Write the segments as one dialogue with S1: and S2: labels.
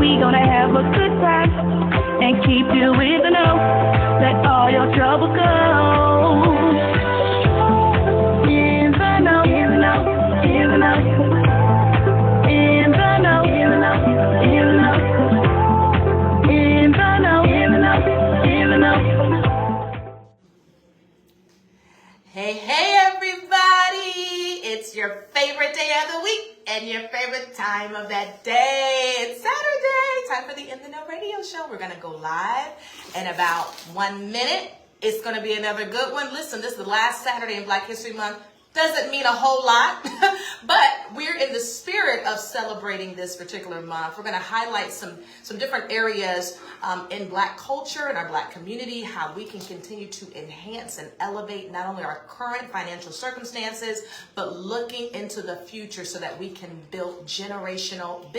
S1: we gonna have a good time and keep you in the know. Let all your trouble go. In the know, in the know, in the know. In the know, in the know, in the know. In the know, in the know, in the know.
S2: Hey, everybody! It's your favorite day of the week and your favorite time of that day. It's Saturday, time for the In the Know radio show. We're going to go live in about 1 minute. It's going to be another good one. Listen, this is the last Saturday in Black History Month. Doesn't mean a whole lot, but we're in the spirit of celebrating this particular month. We're going to highlight some different areas in Black culture and our Black community, how we can continue to enhance and elevate not only our current financial circumstances, but looking into the future so that we can build generational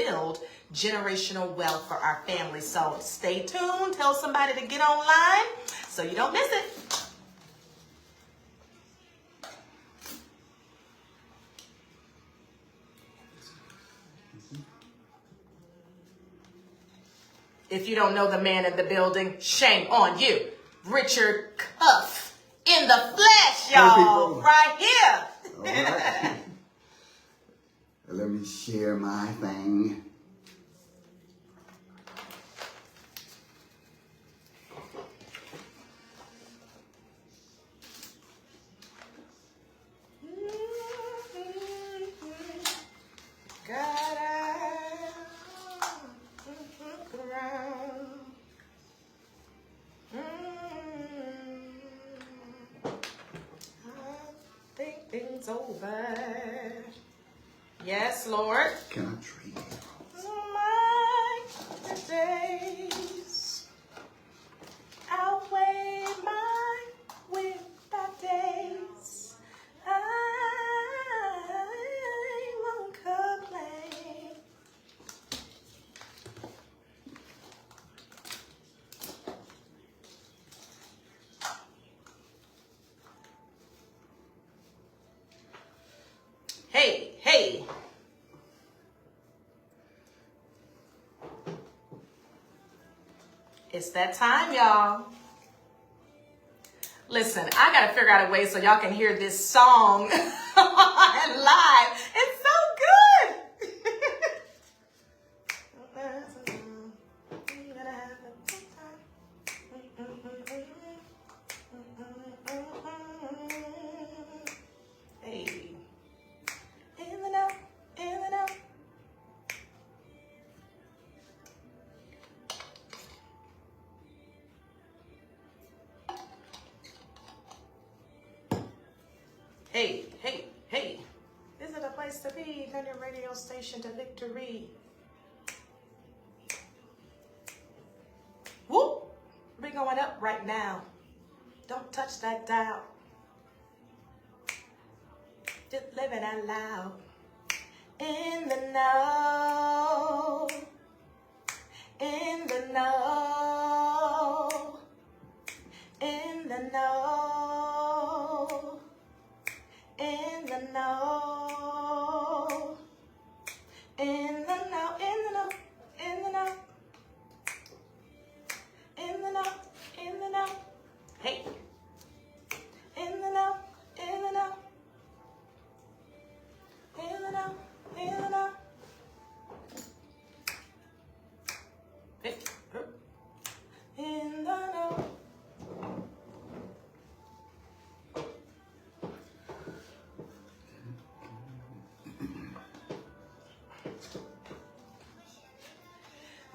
S2: wealth for our families. So stay tuned. Tell somebody to get online so you don't miss it. If you don't know the man in the building, shame on you. Richard Cuff in the flesh, y'all. Right here.
S3: All right. Let me share my thing.
S2: Over. Yes, Lord.
S3: Can I trade you?
S2: My days outweigh my without days. I won't complain. Hey. It's that time, y'all. Listen, I got to figure out a way so y'all can hear this song live. It's so good. Hey. In the know. Hey. This is a place to be. Turn your radio station to victory. Whoop! We're going up right now. Don't touch that dial. Just living out loud. In the know. In the know. In the know. In the know. In the know. In the know. In the know. In the know. In the know. Hey. In the know. In the know. In the know. In the know. Hey. In the know.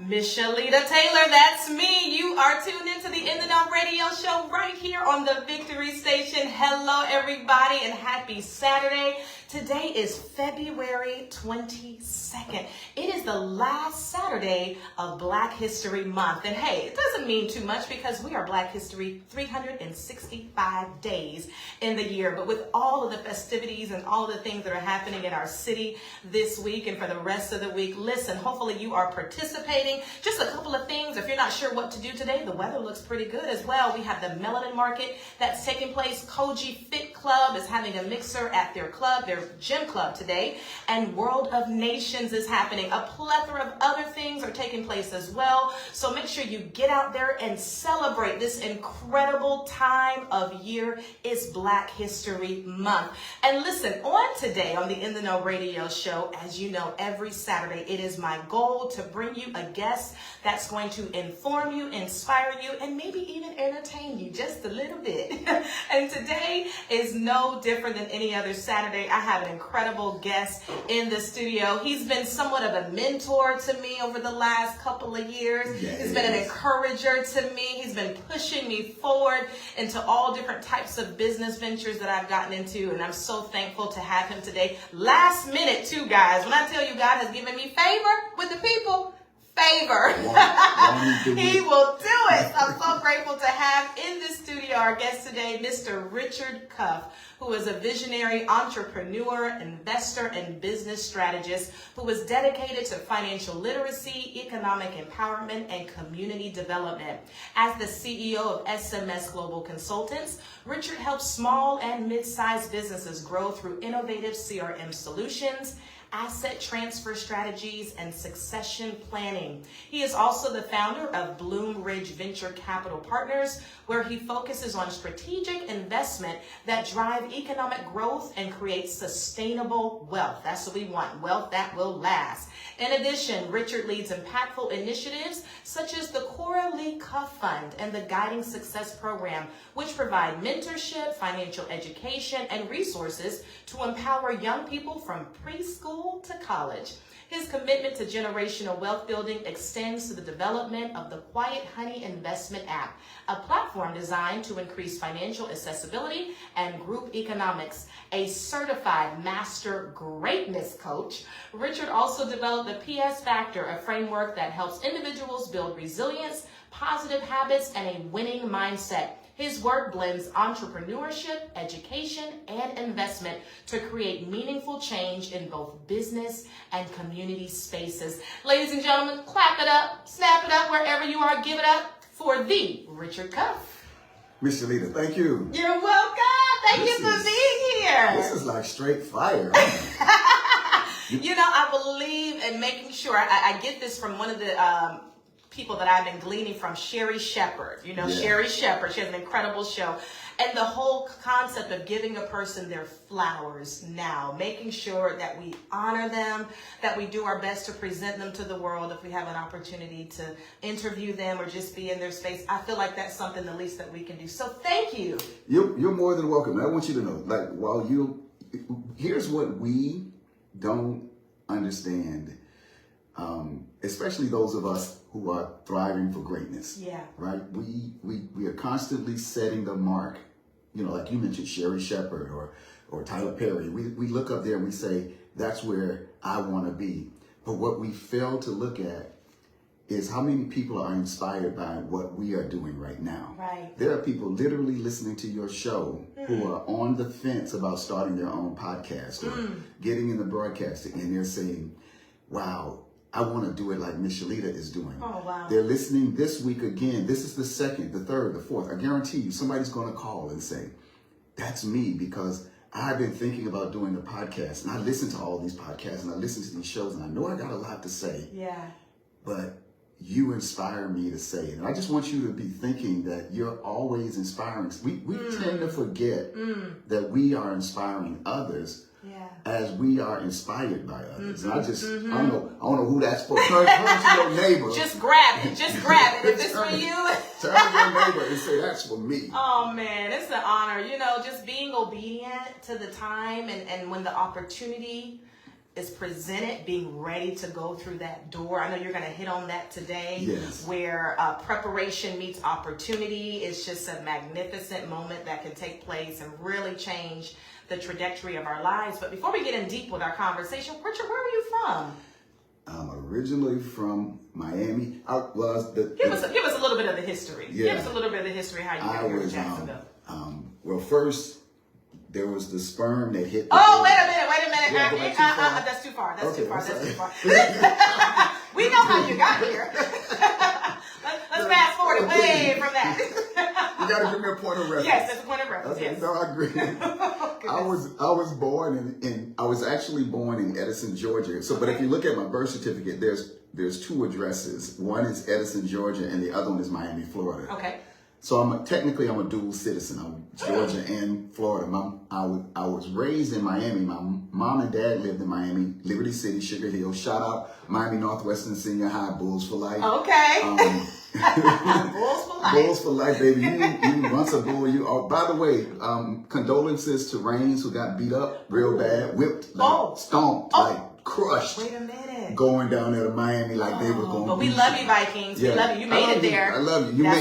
S2: Michellita Taylor, that's me. You are tuned into the In the Know radio show right here on the Victory Station. Hello, everybody, and happy Saturday. Today is February 22nd. It is the last Saturday of Black History Month. And hey, it doesn't mean too much because we are Black History 365 days in the year. But with all of the festivities and all of the things that are happening in our city this week and for the rest of the week, listen, hopefully you are participating. Just a couple of things. If you're not sure what to do today, the weather looks pretty good as well. We have the Melanin Market that's taking place, Koji Fit Club is having a mixer at their club, their gym club today. And World of Nations is happening. A plethora of other things are taking place as well. So make sure you get out there and celebrate this incredible time of year. It's Black History Month. And listen, on today on the In the Know radio show, as you know, every Saturday, it is my goal to bring you a guest that's going to inform you, inspire you, and maybe even entertain you just a little bit. And today is no different than any other Saturday. I have an incredible guest in the studio. He's been somewhat of a mentor to me over the last couple of years.
S3: Yes.
S2: He's been an encourager to me. He's been pushing me forward into all different types of business ventures that I've gotten into, and I'm so thankful to have him today. Last minute too, guys. When I tell you God has given me favor with the people, favor. He will do it. I'm so grateful to have in the studio our guest today, Mr. Richard Cuff, who is a visionary entrepreneur, investor, and business strategist who is dedicated to financial literacy, economic empowerment, and community development. As the CEO of SMS Global Consultants, Richard helps small and mid-sized businesses grow through innovative CRM solutions, asset transfer strategies, and succession planning. He is also the founder of Bloom Ridge Venture Capital Partners, where he focuses on strategic investment that drive economic growth and create sustainable wealth. That's what we want, wealth that will last. In addition, Richard leads impactful initiatives such as the Cora Lee Cuff Fund and the Guiding Success Program, which provide mentorship, financial education, and resources to empower young people from preschool to college. His commitment to generational wealth building extends to the development of the Quiet Honey Investment app, a platform designed to increase financial accessibility and group economics. A certified master greatness coach, Richard also developed the PS Factor, a framework that helps individuals build resilience, positive habits, and a winning mindset. His work blends entrepreneurship, education, and investment to create meaningful change in both business and community spaces. Ladies and gentlemen, clap it up, snap it up, wherever you are, give it up for the Richard Cuff.
S3: Michellita, thank you.
S2: You're welcome. Thank you for being here.
S3: This is like straight fire.
S2: You know, I believe in making sure, I get this from one of the people that I've been gleaning from, Sherry Shepherd. You know,
S3: Yeah.
S2: Sherry Shepherd, she has an incredible show. And the whole concept of giving a person their flowers now, making sure that we honor them, that we do our best to present them to the world if we have an opportunity to interview them or just be in their space. I feel like that's something the least that we can do. So thank you.
S3: You're more than welcome. I want you to know, like, here's what we don't understand, especially those of us who are thriving for greatness.
S2: Yeah.
S3: Right? We are constantly setting the mark. You know, like you mentioned, Sherry Shepherd or Tyler Perry. We look up there and we say, that's where I want to be. But what we fail to look at is how many people are inspired by what we are doing right now.
S2: Right.
S3: There are people literally listening to your show who are on the fence about starting their own podcast or getting in the broadcasting, and they're saying, wow, I want to do it like Michellita is doing.
S2: Oh, wow.
S3: They're listening this week again. This is the second, the third, the fourth. I guarantee you somebody's going to call and say, that's me, because I've been thinking about doing a podcast, and I listen to all these podcasts and I listen to these shows, and I know I got a lot to say.
S2: Yeah.
S3: But you inspire me to say it. And I just want you to be thinking that you're always inspiring. We tend to forget that we are inspiring others as we are inspired by others. And I just, I don't know who that's for. Turn to your neighbor.
S2: Just grab it. Just grab it. If it's for you.
S3: Turn to your neighbor and say, that's for me.
S2: Oh, man, it's an honor. You know, just being obedient to the time and when the opportunity is presented, being ready to go through that door. I know you're going to hit on that today.
S3: Yes.
S2: Where preparation meets opportunity. It's just a magnificent moment that can take place and really change the trajectory of our lives. But before we get in deep with our conversation, Richard, where were you from?
S3: I'm originally from Miami. Give
S2: us a little bit of the history.
S3: Yeah.
S2: Give us a little bit of the history how you got here in Jacksonville.
S3: Well, first, there was the sperm that hit the
S2: wait a minute.
S3: Yeah,
S2: that's too far. That's
S3: Okay,
S2: too far.
S3: I'm
S2: That's
S3: sorry.
S2: too far. We know how you got here. Let's fast forward away from that.
S3: You got to give me a point of reference.
S2: Yes, that's a point of reference.
S3: Okay,
S2: Yes.
S3: no, I agree. I was born in I was actually born in Edison, Georgia. So, but if you look at my birth certificate, there's two addresses. One is Edison, Georgia, and the other one is Miami, Florida.
S2: Okay.
S3: So technically I'm a dual citizen. I'm Georgia and Florida. I was raised in Miami. My mom and dad lived in Miami, Liberty City, Sugar Hill. Shout out Miami Northwestern Senior High, Bulls for life.
S2: Okay. Bulls for life.
S3: Bulls for life, baby. You once a bull. You. Oh, by the way, condolences to Reigns, who got beat up real bad, whipped, stomped, crushed.
S2: Wait a minute.
S3: Going down there to Miami like they were going.
S2: But we love you, Vikings. We love you. You made it there.
S3: I love you.
S2: That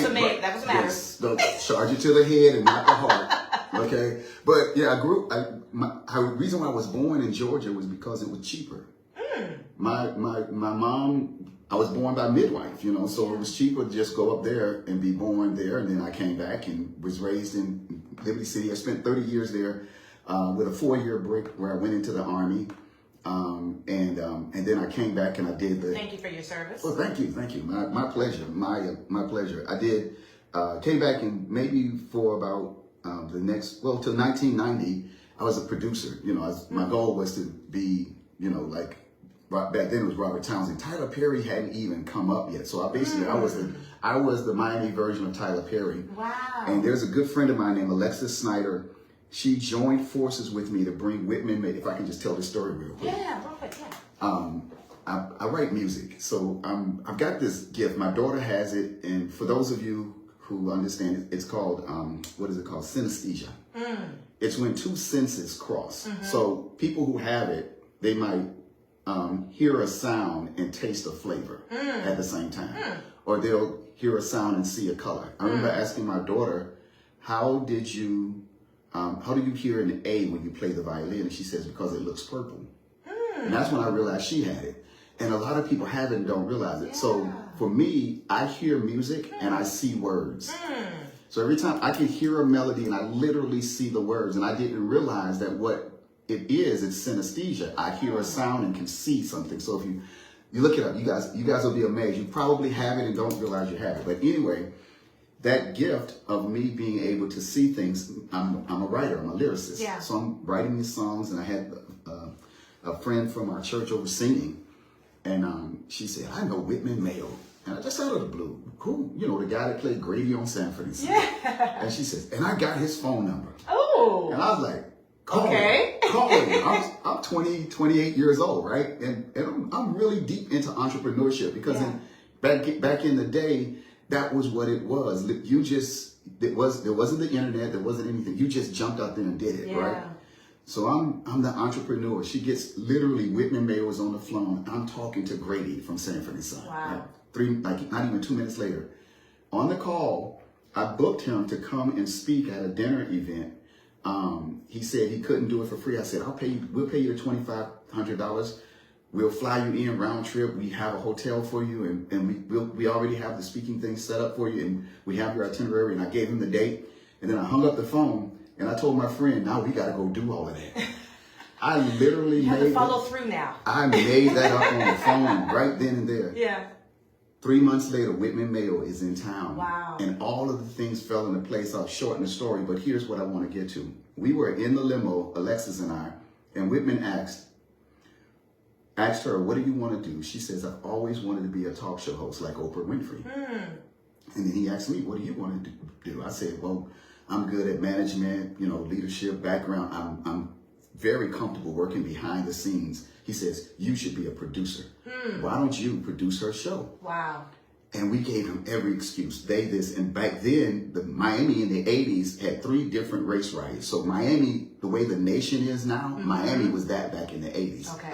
S2: was what matters.
S3: Yes, charge it to the head and not the heart. Okay, but yeah, I grew. The reason why I was born in Georgia was because it was cheaper. My mom. I was born by midwife, so it was cheaper to just go up there and be born there. And then I came back and was raised in Liberty City. I spent 30 years there with a 4-year break where I went into the Army. And then I came back and I did the.
S2: Thank you for your service.
S3: Well, thank you. My pleasure. My pleasure. I did. Came back and maybe for about till 1990, I was a producer. My goal was to be, back then it was Robert Townsend. Tyler Perry hadn't even come up yet, so I was the Miami version of Tyler Perry.
S2: Wow.
S3: And there's a good friend of mine named Alexis Snyder. She joined forces with me to bring Whitman. If I can just tell this story real quick.
S2: Yeah, real quick, yeah.
S3: I write music, so I've got this gift. My daughter has it, and for those of you who understand it, it's called what is it called? Synesthesia. It's when two senses cross. So people who have it, they might hear a sound and taste a flavor at the same time, or they'll hear a sound and see a color. I remember asking my daughter, how do you hear an A when you play the violin? And she says, because it looks purple. And that's when I realized she had it. And a lot of people have it and don't realize it. Yeah. So for me, I hear music and I see words. So every time I can hear a melody and I literally see the words, and I didn't realize that what it is, it's synesthesia. I hear a sound and can see something. So if you look it up, you guys will be amazed. You probably have it and don't realize you have it. But anyway, that gift of me being able to see things, I'm a writer, I'm a lyricist. Yeah. So I'm writing these songs, and I had a friend from our church over singing, and she said, I know Whitman Mayo. And I just out of the blue, who, the guy that played Grady on Sanford and Son. Yeah. And she says, and I got his phone number. Oh. And I was like, call him. I'm 28 years old, right? And I'm really deep into entrepreneurship because back in the day, that was what it was. There wasn't the internet, there wasn't anything. You just jumped out there and did it, right? So I'm the entrepreneur. She gets literally, Whitman Mayo was on the phone. I'm talking to Grady from Sanford and Son. Wow. Not even 2 minutes later. On the call, I booked him to come and speak at a dinner event. He said he couldn't do it for free. I said, we'll pay you the $2,500. We'll fly you in round trip. We have a hotel for you, and we already have the speaking thing set up for you, and we have your itinerary. And I gave him the date, and then I hung up the phone, and I told my friend, now we got to go do all of that. I literally
S2: have to follow through now.
S3: I made that up on the phone right then and there.
S2: Yeah.
S3: 3 months later, Whitman Mayo is in town.
S2: Wow. And
S3: all of the things fell into place. I'll shorten the story, but here's what I want to get to. We were in the limo, Alexis and I, and Whitman asked her, what do you want to do? She says, I've always wanted to be a talk show host like Oprah Winfrey. And then he asked me, what do you want to do? I said, well, I'm good at management, leadership, background. I'm very comfortable working behind the scenes. He says, you should be a producer. Why don't you produce her show?
S2: Wow.
S3: And we gave him every excuse. And back then, Miami in the 80s had 3 different race riots. So Miami, the way the nation is now, Miami was that back in the 80s. Okay.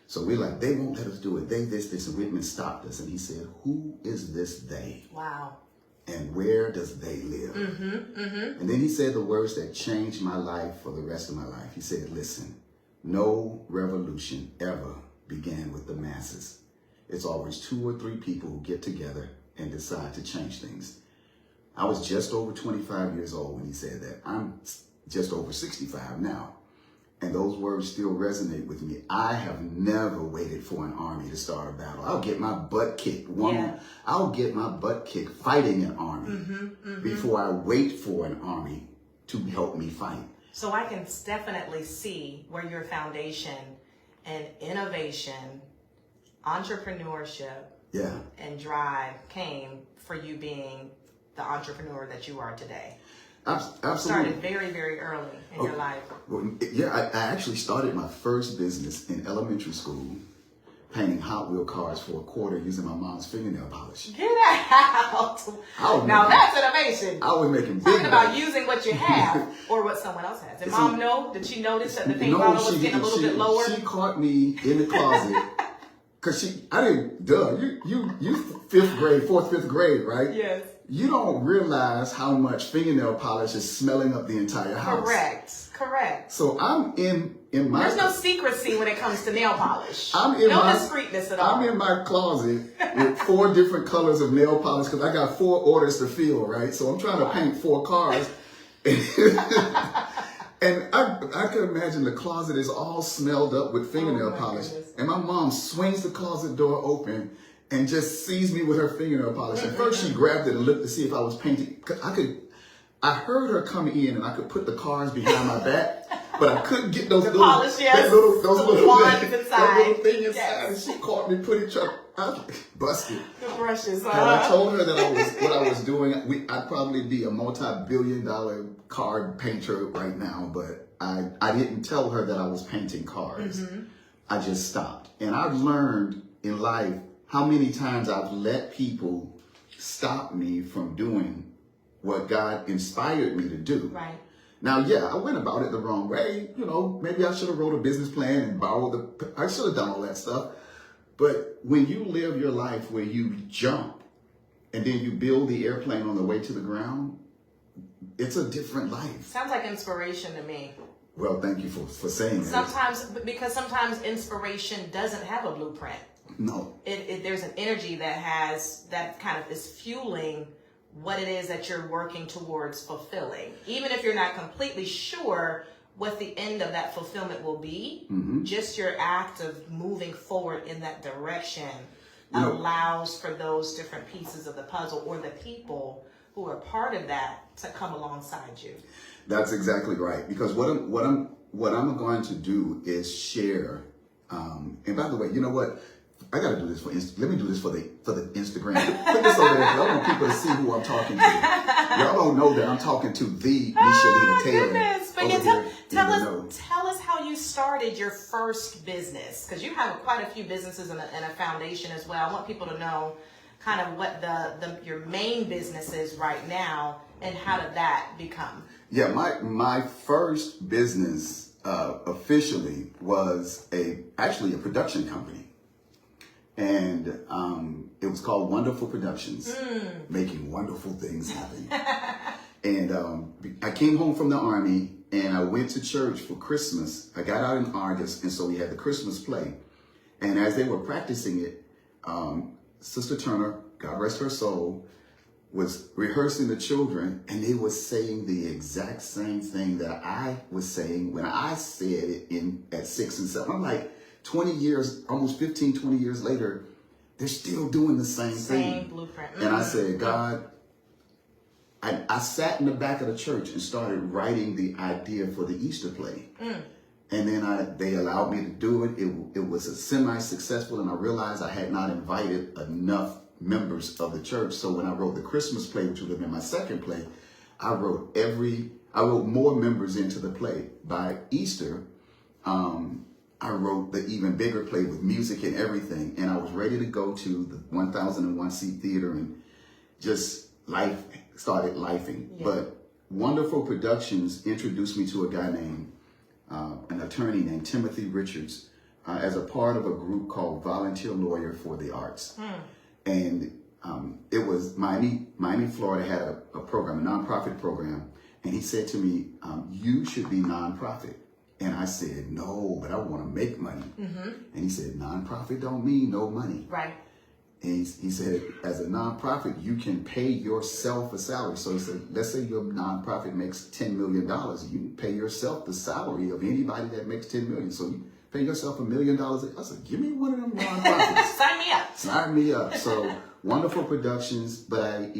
S3: So we're like, they won't let us do it. They this, and Whitman stopped us. And he said, who is this they?
S2: Wow.
S3: And where does they live? And then he said the words that changed my life for the rest of my life. He said, listen, no revolution ever began with the masses. It's always 2 or 3 people who get together and decide to change things. I was just over 25 years old when he said that. I'm just over 65 now. And those words still resonate with me. I have never waited for an army to start a battle. I'll get my butt kicked. I'll get my butt kicked fighting an army before I wait for an army to help me fight.
S2: So I can definitely see where your foundation and innovation, entrepreneurship, and drive came for you being the entrepreneur that you are today.
S3: Absolutely.
S2: Started very, very early in your life.
S3: Well, yeah, I actually started my first business in elementary school, painting Hot Wheel cars for $0.25 using my mom's fingernail polish.
S2: Get out! Now that's innovation.
S3: I was making big
S2: Talking about using what you have or what someone else has. Did mom know? Did she notice that the paint bottle was getting a little bit lower?
S3: She caught me in the closet because I didn't. You fourth, fifth grade, right?
S2: Yes.
S3: You don't realize how much fingernail polish is smelling up the entire house.
S2: Correct.
S3: So I'm in my...
S2: There's no secrecy when it comes to nail polish. No discreetness at all.
S3: I'm in my closet with 4 different colors of nail polish because I got 4 orders to fill, right? So I'm trying to paint 4 cars. And I can imagine the closet is all smelled up with fingernail polish. Goodness. And my mom swings the closet door open and just sees me with her fingernail polish. And first she grabbed it and looked to see if I was painting. I heard her come in and I could put the cars behind my back, but I couldn't get those little
S2: polish, yes.
S3: those little
S2: wands
S3: that
S2: inside.
S3: little thing inside.
S2: Yes.
S3: And she caught me putting I busted.
S2: The brushes.
S3: And I told her that what I was doing. I'd probably be a multi-billion-dollar car painter right now, but I didn't tell her that I was painting cars. Mm-hmm. I just stopped. And I've learned in life how many times I've let people stop me from doing what God inspired me to do.
S2: Right.
S3: Now, yeah, I went about it the wrong way. You know, maybe I should have wrote a business plan and I should have done all that stuff. But when you live your life where you jump and then you build the airplane on the way to the ground, it's a different life.
S2: Sounds like inspiration to me.
S3: Well, thank you for saying that.
S2: Because sometimes inspiration doesn't have a blueprint.
S3: No.
S2: There's an energy that kind of is fueling what it is that you're working towards fulfilling. Even if you're not completely sure what the end of that fulfillment will be, just your act of moving forward in that direction allows for those different pieces of the puzzle or the people who are part of that to come alongside you.
S3: That's exactly right. Because what I'm going to do is share. And by the way, you know what? I got to do this let me do this for the Instagram. Put this over there. I want people to see who I'm talking to. Y'all don't know that I'm talking to the Michellita Taylor.
S2: Goodness. But tell us how you started your first business, because you have quite a few businesses and a foundation as well. I want people to know kind of what your main business is right now and how did that become?
S3: Yeah, my first business officially was actually a production company. And it was called Wonderful Productions, making wonderful things happen. And I came home from the Army and I went to church for Christmas. I got out in August, and so we had the Christmas play. And as they were practicing it, Sister Turner, God rest her soul, was rehearsing the children, and they were saying the exact same thing that I was saying when I said it at 6 and 7. I'm like, 20 years, almost 15, 20 years later, they're still doing the same thing.
S2: Same blueprint.
S3: And I said, God, I sat in the back of the church and started writing the idea for the Easter play. And then they allowed me to do it. It was a semi-successful, and I realized I had not invited enough members of the church. So when I wrote the Christmas play, which would have been my second play, I wrote more members into the play. By Easter, I wrote the even bigger play with music and everything, and I was ready to go to the 1001 seat theater, and just life started lifing. Yeah. But Wonderful Productions introduced me to a guy named, an attorney named Timothy Richards, as a part of a group called Volunteer Lawyer for the Arts. And it was Miami, Florida had a program, a nonprofit program, and he said to me, you should be nonprofit. And I said, no, but I want to make money. And he said, nonprofit don't mean no money.
S2: Right.
S3: And he said, as a nonprofit, you can pay yourself a salary. So he said, let's say your nonprofit makes $10 million. You pay yourself the salary of anybody that makes $10 million. So you pay yourself $1 million. I said, give me one of them nonprofits.
S2: Sign me up.
S3: Sign me up. So Wonderful Productions, but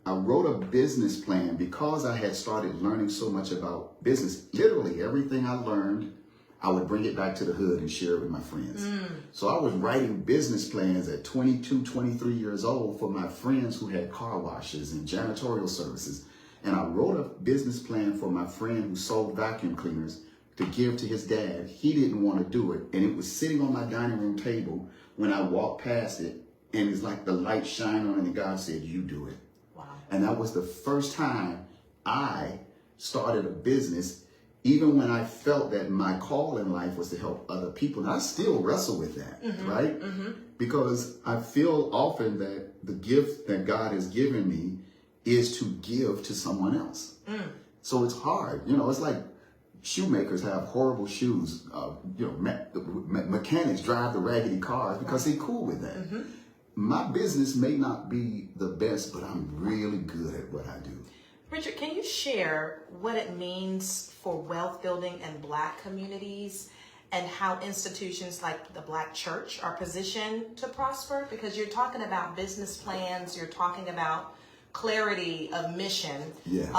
S3: I wrote a business plan because I had started learning so much about business. Literally everything I learned, I would bring it back to the hood and share it with my friends. So I was writing business plans at 22, 23 years old for my friends who had car washes and janitorial services. And I wrote a business plan for my friend who sold vacuum cleaners to give to his dad. He didn't want to do it. And it was sitting on my dining room table when I walked past it. And it's like the light shined on it and God said, you do it.
S2: Wow.
S3: And that was the first time I started a business, even when I felt that my call in life was to help other people. And I still wrestle with that, right? Because I feel often that the gift that God has given me is to give to someone else. So it's hard. You know, it's like shoemakers have horrible shoes. Mechanics drive the raggedy cars because they're cool with that. My business may not be the best, but I'm really good at what I do.
S2: Richard, can you share what it means for wealth building in Black communities and how institutions like the Black church are positioned to prosper? Because you're talking about business plans, you're talking about clarity of mission.
S3: Yes.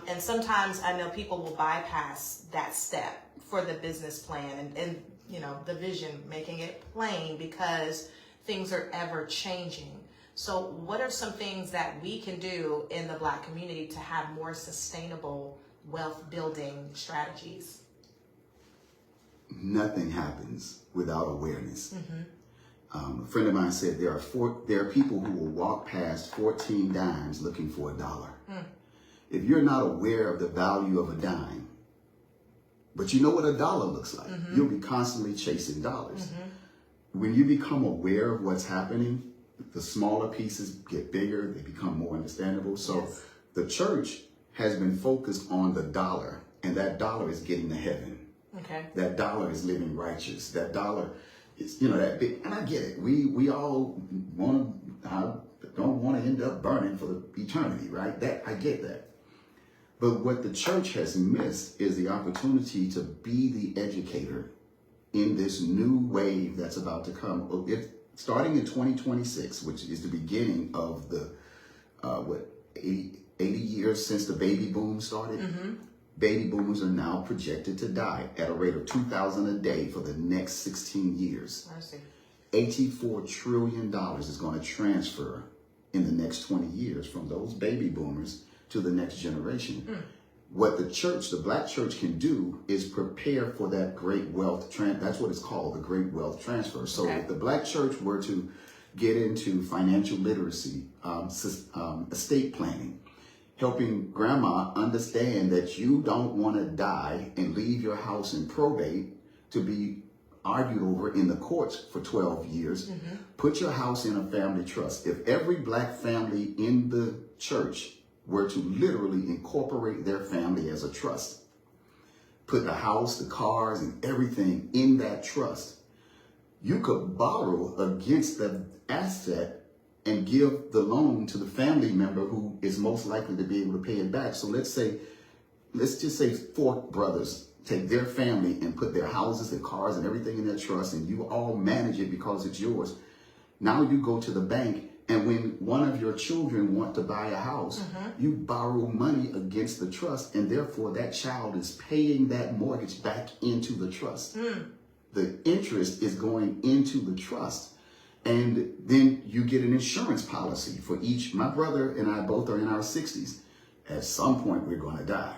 S2: And sometimes I know people will bypass that step for the business plan and you know, the vision, making it plain because things are ever changing. So what are some things that we can do in the Black community to have more sustainable wealth building strategies?
S3: Nothing happens without awareness. A friend of mine said there are people who will walk past 14 dimes looking for $1. If you're not aware of the value of a dime, but you know what $1 looks like, you'll be constantly chasing dollars. When you become aware of what's happening, the smaller pieces get bigger, they become more understandable. So the church has been focused on the dollar, and that dollar is getting to heaven.
S2: Okay.
S3: That dollar is living righteous. That dollar is, you know, that big, and I get it. We all don't want to end up burning for eternity, right? That I get that. But what the church has missed is the opportunity to be the educator in this new wave that's about to come. Starting in 2026, which is the beginning of the 80 years since the baby boom started. Baby boomers are now projected to die at a rate of 2,000 a day for the next 16 years.
S2: I see.
S3: $84 trillion is going to transfer in the next 20 years from those baby boomers to the next generation. What the church, the Black church, can do is prepare for that great wealth that's what it's called, the great wealth transfer. So if the Black church were to get into financial literacy, estate planning, helping grandma understand that you don't want to die and leave your house in probate to be argued over in the courts for 12 years, put your house in a family trust. If every Black family in the church were to literally incorporate their family as a trust, put the house, the cars, and everything in that trust, you could borrow against the asset and give the loan to the family member who is most likely to be able to pay it back. So let's just say 4 brothers take their family and put their houses, their cars, and everything in their trust, and you all manage it because it's yours. Now you go to the bank, and when one of your children want to buy a house, you borrow money against the trust, and therefore that child is paying that mortgage back into the trust. The interest is going into the trust. And then you get an insurance policy for each. My brother and I both are in our 60s. At some point, we're going to die.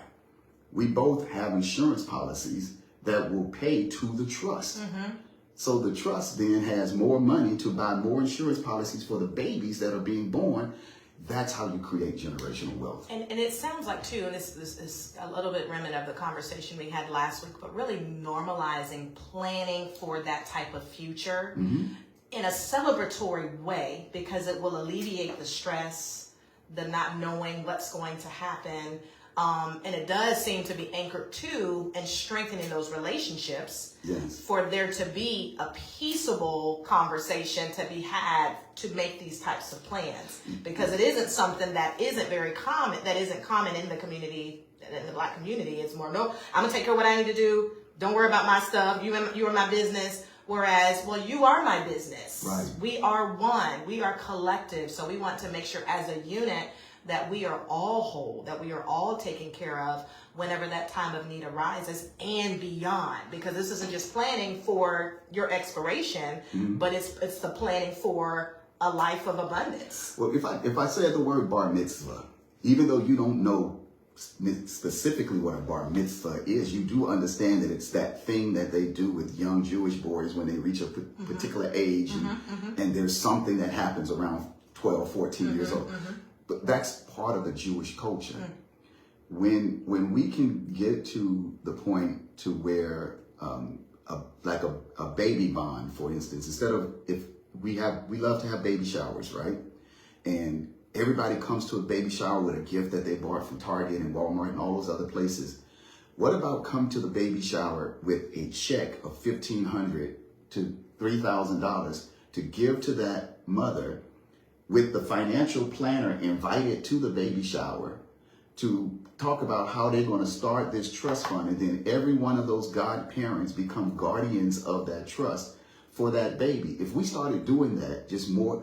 S3: We both have insurance policies that will pay to the trust. So the trust then has more money to buy more insurance policies for the babies that are being born. That's how you create generational wealth.
S2: And it sounds like, too, and this is a little bit remnant of the conversation we had last week, but really normalizing planning for that type of future in a celebratory way, because it will alleviate the stress, the not knowing what's going to happen. And it does seem to be anchored to and strengthening those relationships for there to be a peaceable conversation to be had to make these types of plans, because it isn't something that isn't very common, that isn't common in the community, in the Black community. It's more, no, I'm gonna take care of what I need to do. Don't worry about my stuff. You are my business. Whereas, well, you are my business.
S3: Right.
S2: We are one. We are collective. So we want to make sure as a unit that we are all whole, that we are all taken care of whenever that time of need arises and beyond. Because this isn't just planning for your expiration, but it's the planning for a life of abundance.
S3: Well, if I said the word bar mitzvah, even though you don't know specifically what a bar mitzvah is, you do understand that it's that thing that they do with young Jewish boys when they reach a particular age, and there's something that happens around 12, 14 years old. But that's part of the Jewish culture. When we can get to the point to where a baby bond, for instance, instead of, if we love to have baby showers, right? And everybody comes to a baby shower with a gift that they bought from Target and Walmart and all those other places. What about come to the baby shower with a check of $1,500 to $3,000 to give to that mother, with the financial planner invited to the baby shower to talk about how they're going to start this trust fund, and then every one of those godparents become guardians of that trust for that baby. If we started doing that, just more,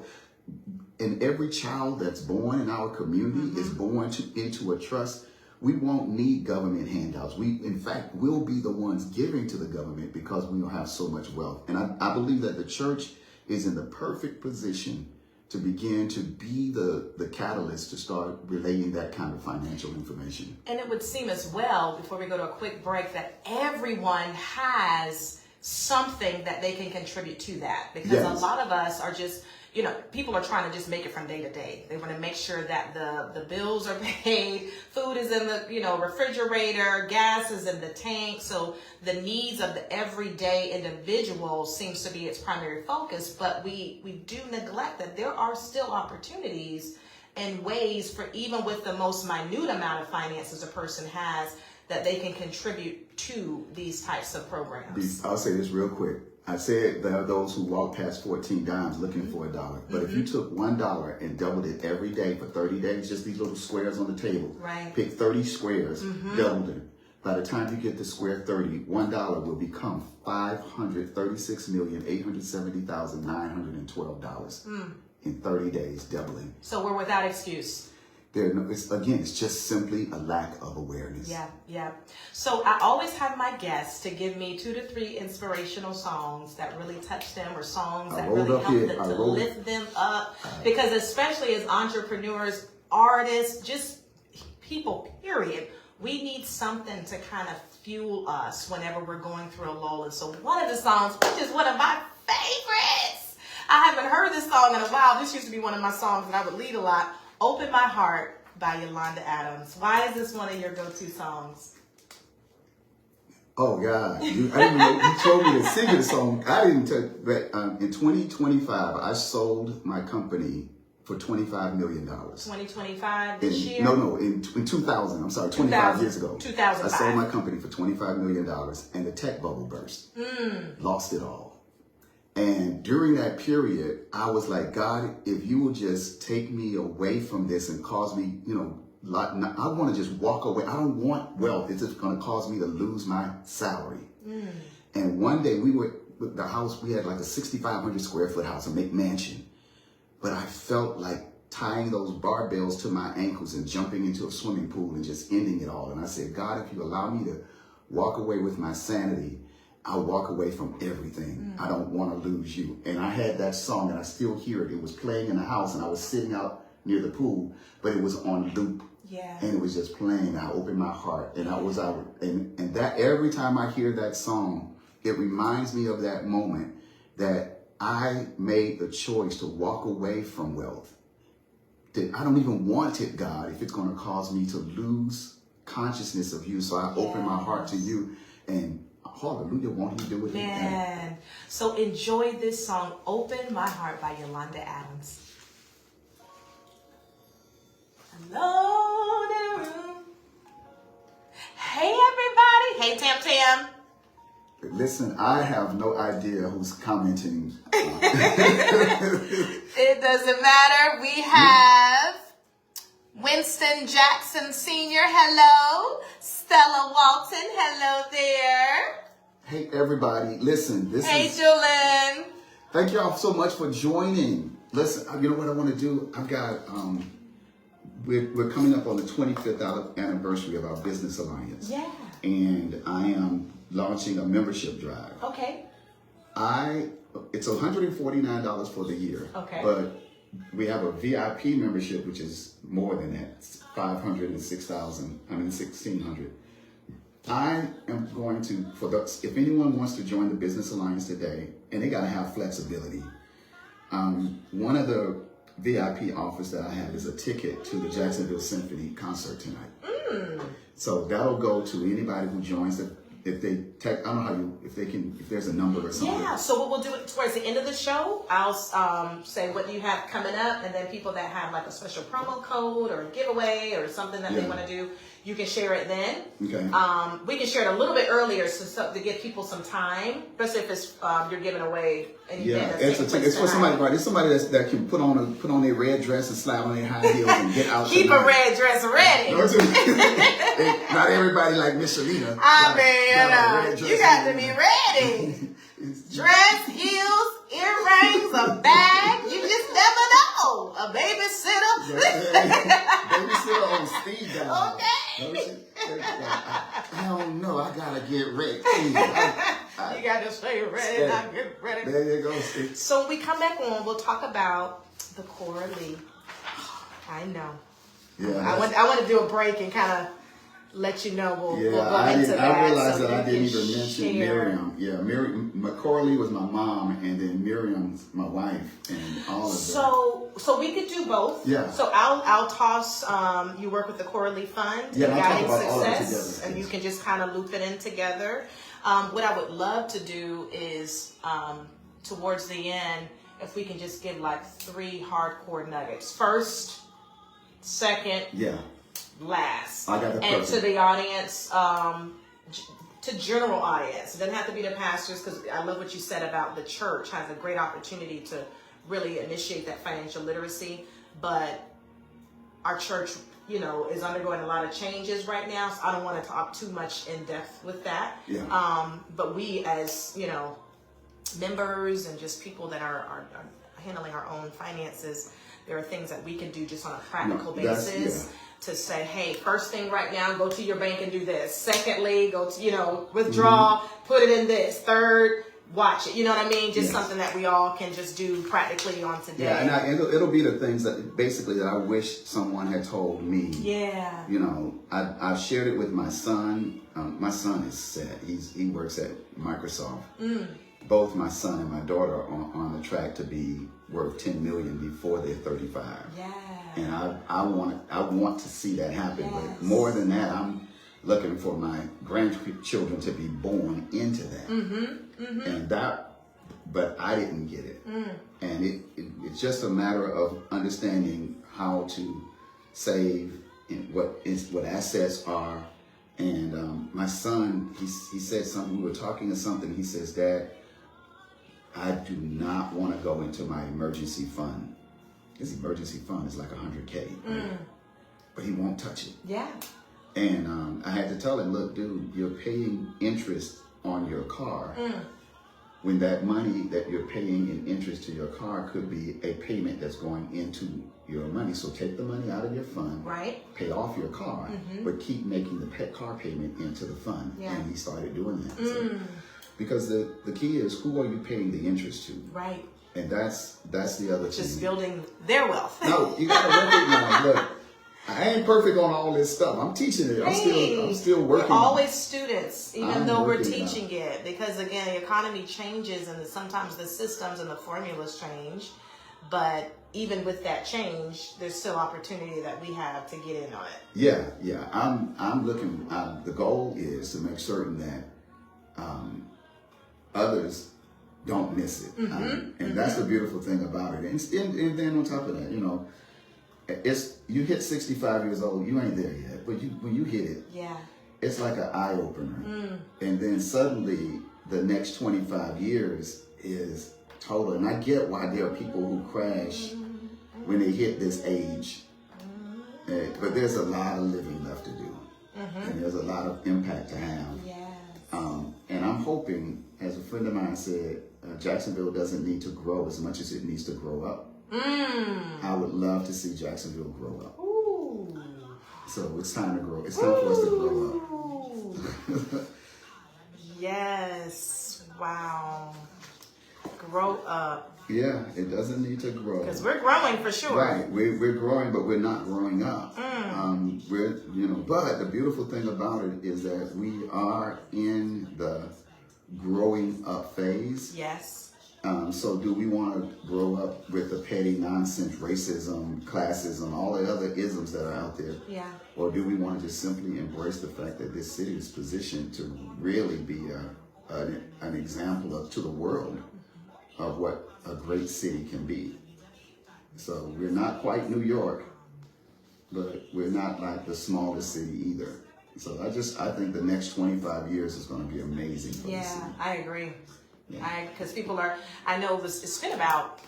S3: and every child that's born in our community is born into a trust, we won't need government handouts. We, in fact, will be the ones giving to the government because we don't have so much wealth. And I believe that the church is in the perfect position to begin to be the catalyst to start relaying that kind of financial information.
S2: And it would seem as well, before we go to a quick break, that everyone has something that they can contribite to that. Because a lot of us are just, people are trying to just make it from day to day. They want to make sure that the bills are paid, food is in the, refrigerator, gas is in the tank. So the needs of the everyday individual seems to be its primary focus, but we do neglect that there are still opportunities and ways for, even with the most minute amount of finances a person has, that they can contribute to these types of programs.
S3: I'll say this real quick. I said there are those who walk past 14 dimes looking for $1. But if you took $1 and doubled it every day for 30 days, just these little squares on the table, pick 30 squares, doubled it. By the time you get to square 30, $1 will become $536,870,912 in 30 days, doubling.
S2: So we're without excuse.
S3: It's just simply a lack of awareness.
S2: Yeah. So I always have my guests to give me 2 to 3 inspirational songs that really touch them, or songs that really help them to lift them up. Because especially as entrepreneurs, artists, just people, period, we need something to kind of fuel us whenever we're going through a lull. And so one of the songs, which is one of my favorites, I haven't heard this song in a while. This used to be one of my songs that I would lead a lot. Open My Heart by Yolanda Adams. Why is this one of your go-to songs?
S3: Oh, God. I didn't know. You told me to sing the song. I didn't tell you. But in 2025, I sold my company for $25 million.
S2: 2025 this year?
S3: No, in 2000. I'm sorry, 25 years ago.
S2: 2005.
S3: I sold my company for $25 million, and the tech bubble burst. Lost it all. And during that period, I was like, God, if you will just take me away from this and cause me, I want to just walk away. I don't want wealth. It's just going to cause me to lose my salary. And one day the house, we had like a 6,500 square foot house, a McMansion. But I felt like tying those barbells to my ankles and jumping into a swimming pool and just ending it all. And I said, God, if you allow me to walk away with my sanity, I'll walk away from everything. I don't want to lose you. And I had that song, and I still hear it. It was playing in the house, and I was sitting out near the pool, but it was on loop.
S2: Yeah.
S3: And it was just playing. I opened my heart, and and that every time I hear that song, it reminds me of that moment that I made the choice to walk away from wealth. That I don't even want it, God, if it's going to cause me to lose consciousness of you. So I open my heart to you, and hallelujah, won't he do it?
S2: Man. So enjoy this song, Open My Heart by Yolanda Adams. Alone in a room. Hey, everybody. Hey, Tam Tam.
S3: Listen, I have no idea who's commenting.
S2: It doesn't matter. We have Winston Jackson Sr. Hello. Stella Walton. Hello there.
S3: Hey, everybody. Listen,
S2: Hey, Jolene.
S3: Thank y'all so much for joining. Listen, you know what I want to do? I've got we're coming up on the 25th anniversary of our business alliance.
S2: Yeah.
S3: And I am launching a membership drive.
S2: Okay.
S3: It's $149 for the year.
S2: Okay.
S3: But we have a VIP membership, which is more than that. It's $1,600. I am going to, if anyone wants to join the Business Alliance today, and they got to have flexibility. One of the VIP offers that I have is a ticket to the Jacksonville Symphony concert tonight. So that'll go to anybody who joins if they I don't know if there's a number or something.
S2: Yeah, so what we'll do towards the end of the show, I'll say what you have coming up, and then people that have like a special promo code or a giveaway or something that they want to do, you can share it then.
S3: Okay.
S2: We can share it a little bit earlier so to give people some time, especially if it's you're giving away an event.
S3: It's for somebody, right? It's somebody that can put on their red dress and slap on their high heels and get out.
S2: Keep a red dress ready.
S3: Not everybody like Michellita.
S2: You got to be ready. Dress, heels, earrings, a bag. You just never know. A babysitter.
S3: Babysitter on speed dial.
S2: Okay.
S3: I don't know. I gotta get ready.
S2: You gotta stay ready. Not get ready.
S3: There you go.
S2: So when we come back on, we'll talk about the Cora Lee. I know.
S3: Yeah.
S2: I want to do a break and kind of let you know. We'll go into that.
S3: I realized
S2: so
S3: that I didn't even mention
S2: share.
S3: Miriam. Yeah, Cora Lee was my mom, and then Miriam's my wife, and all of that.
S2: So we could do both.
S3: Yeah.
S2: So I'll toss. You work with the Cora Lee Fund,
S3: Yeah, and I'll talk
S2: Guiding
S3: about all of it
S2: Success,
S3: together.
S2: and you can just kind of loop it in together. What I would love to do is towards the end, if we can just give like 3 hardcore nuggets. First, second, last.
S3: I got the
S2: and
S3: perfect.
S2: to the audience, to general audience. It doesn't have to be the pastors, because I love what you said about the church has a great opportunity to really initiate that financial literacy. But our church, is undergoing a lot of changes right now, so I don't want to talk too much in depth with that.
S3: Yeah.
S2: But we as, members and just people that are handling our own finances, there are things that we can do just on a practical basis to say, hey, first thing right now, go to your bank and do this. Secondly, go to, withdraw, put it in this. Third, watch it. You know what I mean? Just something that we all can just do practically on today.
S3: Yeah, and it'll be the things that I wish someone had told me.
S2: Yeah.
S3: I've shared it with my son. My son is set. He works at Microsoft. Both my son and my daughter are on the track to be worth $10 million before they're 35.
S2: Yeah.
S3: And I want to see that happen. But more than that, I'm looking for my grandchildren to be born into that. And but I didn't get it. And it's just a matter of understanding how to save and what assets are. And my son, he said something. We were talking or something. He says, Dad, I do not want to go into my emergency fund. His emergency fund is like $100K, right? But he won't touch it.
S2: Yeah.
S3: And I had to tell him, look, dude, you're paying interest on your car. When that money that you're paying in interest to your car could be a payment that's going into your money. So take the money out of your fund, pay off your car, but keep making the car payment into the fund.
S2: Yeah.
S3: And he started doing that. So, because the key is, who are you paying the interest to?
S2: Right.
S3: And that's the other thing.
S2: Just building their wealth.
S3: No, you gotta recognize, look, I ain't perfect on all this stuff. I'm teaching it. I'm still working.
S2: We're always students, even though we're
S3: working
S2: teaching it. Because again, the economy changes and sometimes the systems and the formulas change. But even with that change, there's still opportunity that we have to get in on it.
S3: Yeah. I'm looking. The goal is to make certain that others don't miss it. And that's the beautiful thing about it. And then on top of that, you hit 65 years old, you ain't there yet. But when you hit it, it's like an eye opener. And then suddenly the next 25 years is total. And I get why there are people who crash when they hit this age. But there's a lot of living left to do. And there's a lot of impact to have. And I'm hoping, as a friend of mine said, Jacksonville doesn't need to grow as much as it needs to grow up. I would love to see Jacksonville grow up. So it's time to grow. It's time for us to grow up.
S2: Yes. Wow. Grow up.
S3: Yeah, it doesn't need to grow.
S2: Because we're growing for sure.
S3: Right, we're growing, but we're not growing up. But the beautiful thing about it is that we are in the growing up phase.
S2: Yes.
S3: So do we want to grow up with the petty nonsense, racism, classism, all the other isms that are out there?
S2: Yeah.
S3: Or do we want to just simply embrace the fact that this city is positioned to really be an example to the world of what a great city can be? So we're not quite New York, but we're not like the smallest city either. So I think the next 25 years is going to be amazing for the city.
S2: I agree.
S3: Yeah.
S2: Because people are, I know it's been about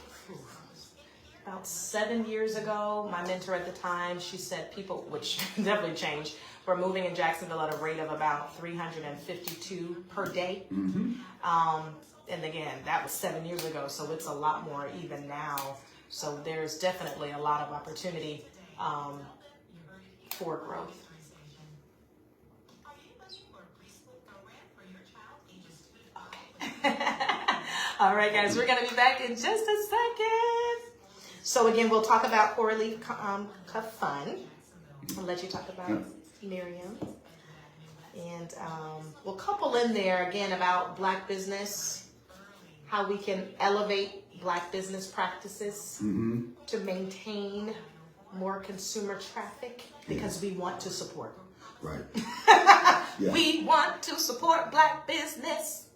S2: 7 years ago, my mentor at the time, she said people, which definitely changed, were moving in Jacksonville at a rate of about 352 per day.
S3: Mm-hmm.
S2: And again, that was 7 years ago, so it's a lot more even now. So there's definitely a lot of opportunity for growth. All right, guys, we're going to be back in just a second. So again, we'll talk about Coral Leaf Cuff Fund. I'll let you talk about Miriam. And we'll couple in there again about Black business, how we can elevate Black business practices to maintain more consumer traffic because we want to support.
S3: Right.
S2: We want to support Black business.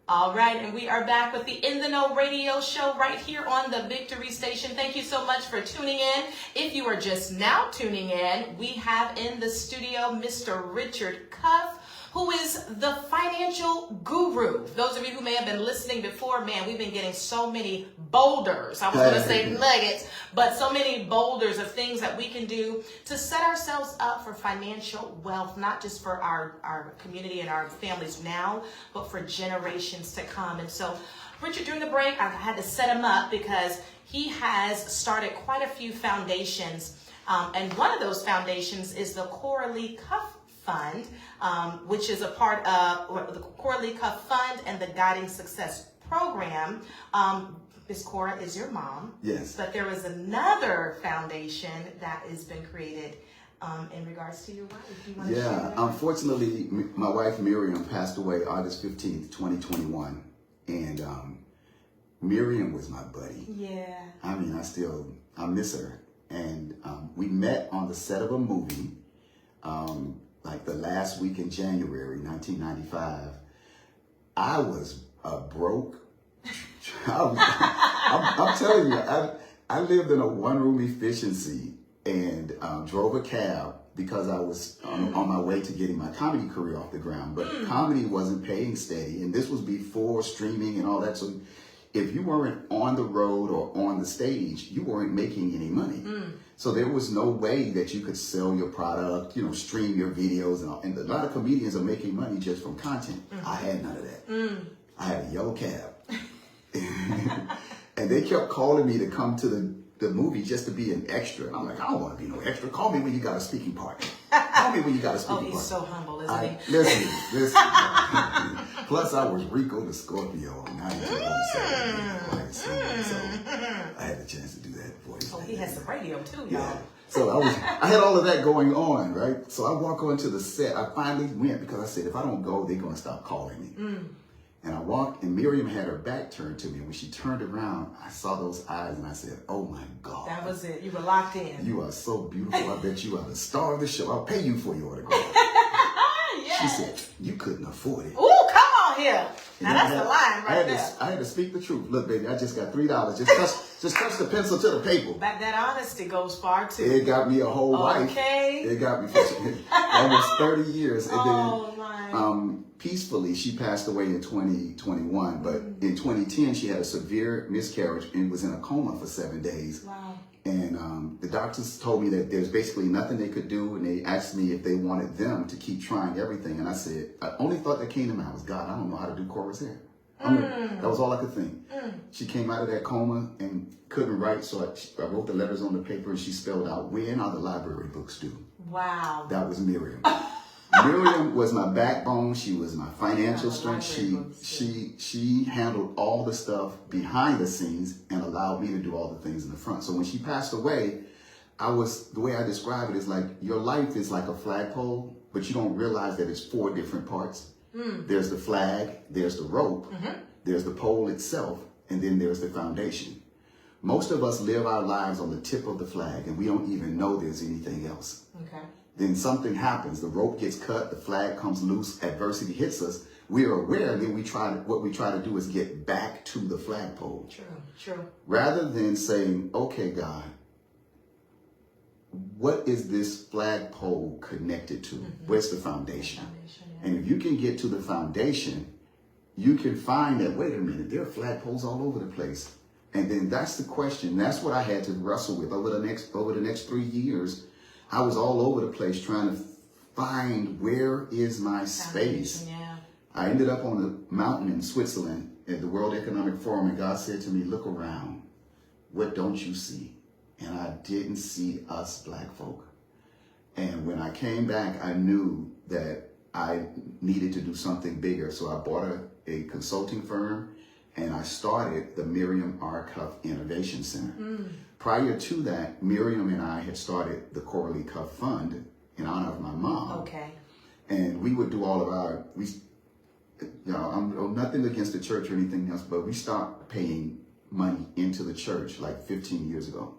S2: All right, and we are back with the In the Know radio show right here on the Victory Station. Thank you so much for tuning in. If you are just now tuning in, we have in the studio Mr. Richard Cuff, who is the financial guru. Those of you who may have been listening before, man, we've been getting so many boulders. I was going to say nuggets, but so many boulders of things that we can do to set ourselves up for financial wealth, not just for our community and our families now, but for generations to come. And so, Richard, during the break, I had to set him up because he has started quite a few foundations. And one of those foundations is the Coral Leaf Cuff Fund, which is a part of the Coral Leaf Cuff Fund and the Guiding Success Program. Ms. Cora is your mom.
S3: Yes.
S2: But there is another foundation that has been created in regards to your wife. Do you want to share that?
S3: Unfortunately, my wife Miriam passed away August 15th, 2021. And Miriam was my buddy.
S2: Yeah.
S3: I mean, I miss her. And we met on the set of a movie, like the last week in January, 1995. I was broke. I'm telling you, I lived in a one-room efficiency and drove a cab because I was on my way to getting my comedy career off the ground. But comedy wasn't paying steady, and this was before streaming and all that. So if you weren't on the road or on the stage, you weren't making any money. So there was no way that you could sell your product, stream your videos, and a lot of comedians are making money just from content. I had none of that. I had a yellow cab. And they kept calling me to come to the movie just to be an extra. I'm like, I don't want to be no extra. Call me when you got a speaking part. Call me when you got a speaking part.
S2: Oh, he's so humble, isn't he?
S3: Listen. Plus, I was Rico the Scorpio in 1907. So I had the chance to do that for you.
S2: Oh, he has some radio too, y'all.
S3: Yeah. So I had all of that going on, right? So I walk onto the set. I finally went because I said, if I don't go, they're going to stop calling me. And I walked, and Miriam had her back turned to me. When she turned around, I saw those eyes, and I said, oh, my God.
S2: That was it. You were locked in.
S3: You are so beautiful. I bet you are the star of the show. I'll pay you for your autograph.
S2: Yes.
S3: She said, you couldn't afford it.
S2: Ooh, come on here. Now, that's the line right there.
S3: I had to speak the truth. Look, baby, I just got $3. Just touch the pencil to the paper.
S2: That honesty goes far, too.
S3: It got me a whole wife.
S2: Okay.
S3: It got me for almost 30 years. And
S2: my.
S3: Peacefully, she passed away in 2021, but in 2010, she had a severe miscarriage and was in a coma for 7 days.
S2: Wow.
S3: And the doctors told me that there's basically nothing they could do, and they asked me if they wanted them to keep trying everything. And I said, the only thought that came to mind was, God, I don't know how to do Cora's hair. That was all I could think. She came out of that coma and couldn't write, so I wrote the letters on the paper, and she spelled out, "When are the library books due?"
S2: Wow.
S3: That was Miriam. Miriam was my backbone. She was my financial strength. She handled all the stuff behind the scenes and allowed me to do all the things in the front. So when she passed away, the way I describe it is like your life is like a flagpole, but you don't realize that it's 4 different parts. There's the flag, there's the rope, there's the pole itself, and then there's the foundation. Most of us live our lives on the tip of the flag, and we don't even know there's anything else.
S2: Okay.
S3: Then something happens. The rope gets cut, the flag comes loose, adversity hits us. We are aware, and then what we try to do is get back to the flagpole.
S2: True.
S3: Rather than saying, okay, God, what is this flagpole connected to? Where's the foundation? And if you can get to the foundation, you can find that, wait a minute, there are flagpoles all over the place. And then that's the question. That's what I had to wrestle with over the next 3 years. I was all over the place trying to find, where is my space?
S2: Yeah.
S3: I ended up on a mountain in Switzerland at the World Economic Forum, and God said to me, look around. What don't you see? And I didn't see us black folk. And when I came back, I knew that I needed to do something bigger. So I bought a consulting firm, and I started the Miriam R. Cuff Innovation Center. Prior to that, Miriam and I had started the Coralie Cuff Fund in honor of my mom.
S2: Okay.
S3: And we would do all of I'm nothing against the church or anything else, but we stopped paying money into the church like 15 years ago.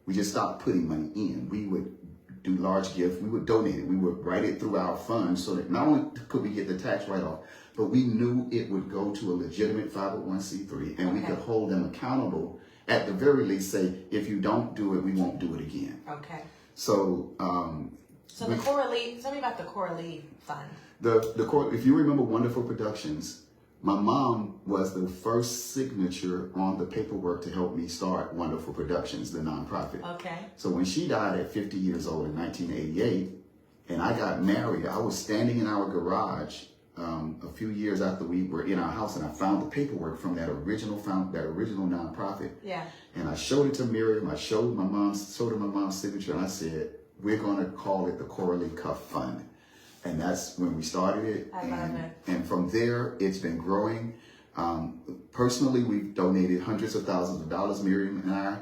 S3: We just stopped putting money in. We would do large gifts. We would donate it. We would write it through our funds so that not only could we get the tax write-off, but we knew it would go to a legitimate 501c3, and we could hold them accountable. At the very least, say, if you don't do it, we won't do it again.
S2: Okay.
S3: So,
S2: the Coralie, tell me about the Coralie Fund.
S3: If you remember Wonderful Productions, my mom was the first signature on the paperwork to help me start Wonderful Productions, the nonprofit. Okay. So when she died at 50 years old in 1988, and I got married, I was standing in our garage a few years after we were in our house, and I found the paperwork from that original nonprofit. Yeah. And I showed it to Miriam. I showed her my mom's signature, and I said, "We're going to call it the Coralie Cuff Fund." And that's when we started it. I love it. And from there, it's been growing. Personally, we've donated hundreds of thousands of dollars, Miriam and I,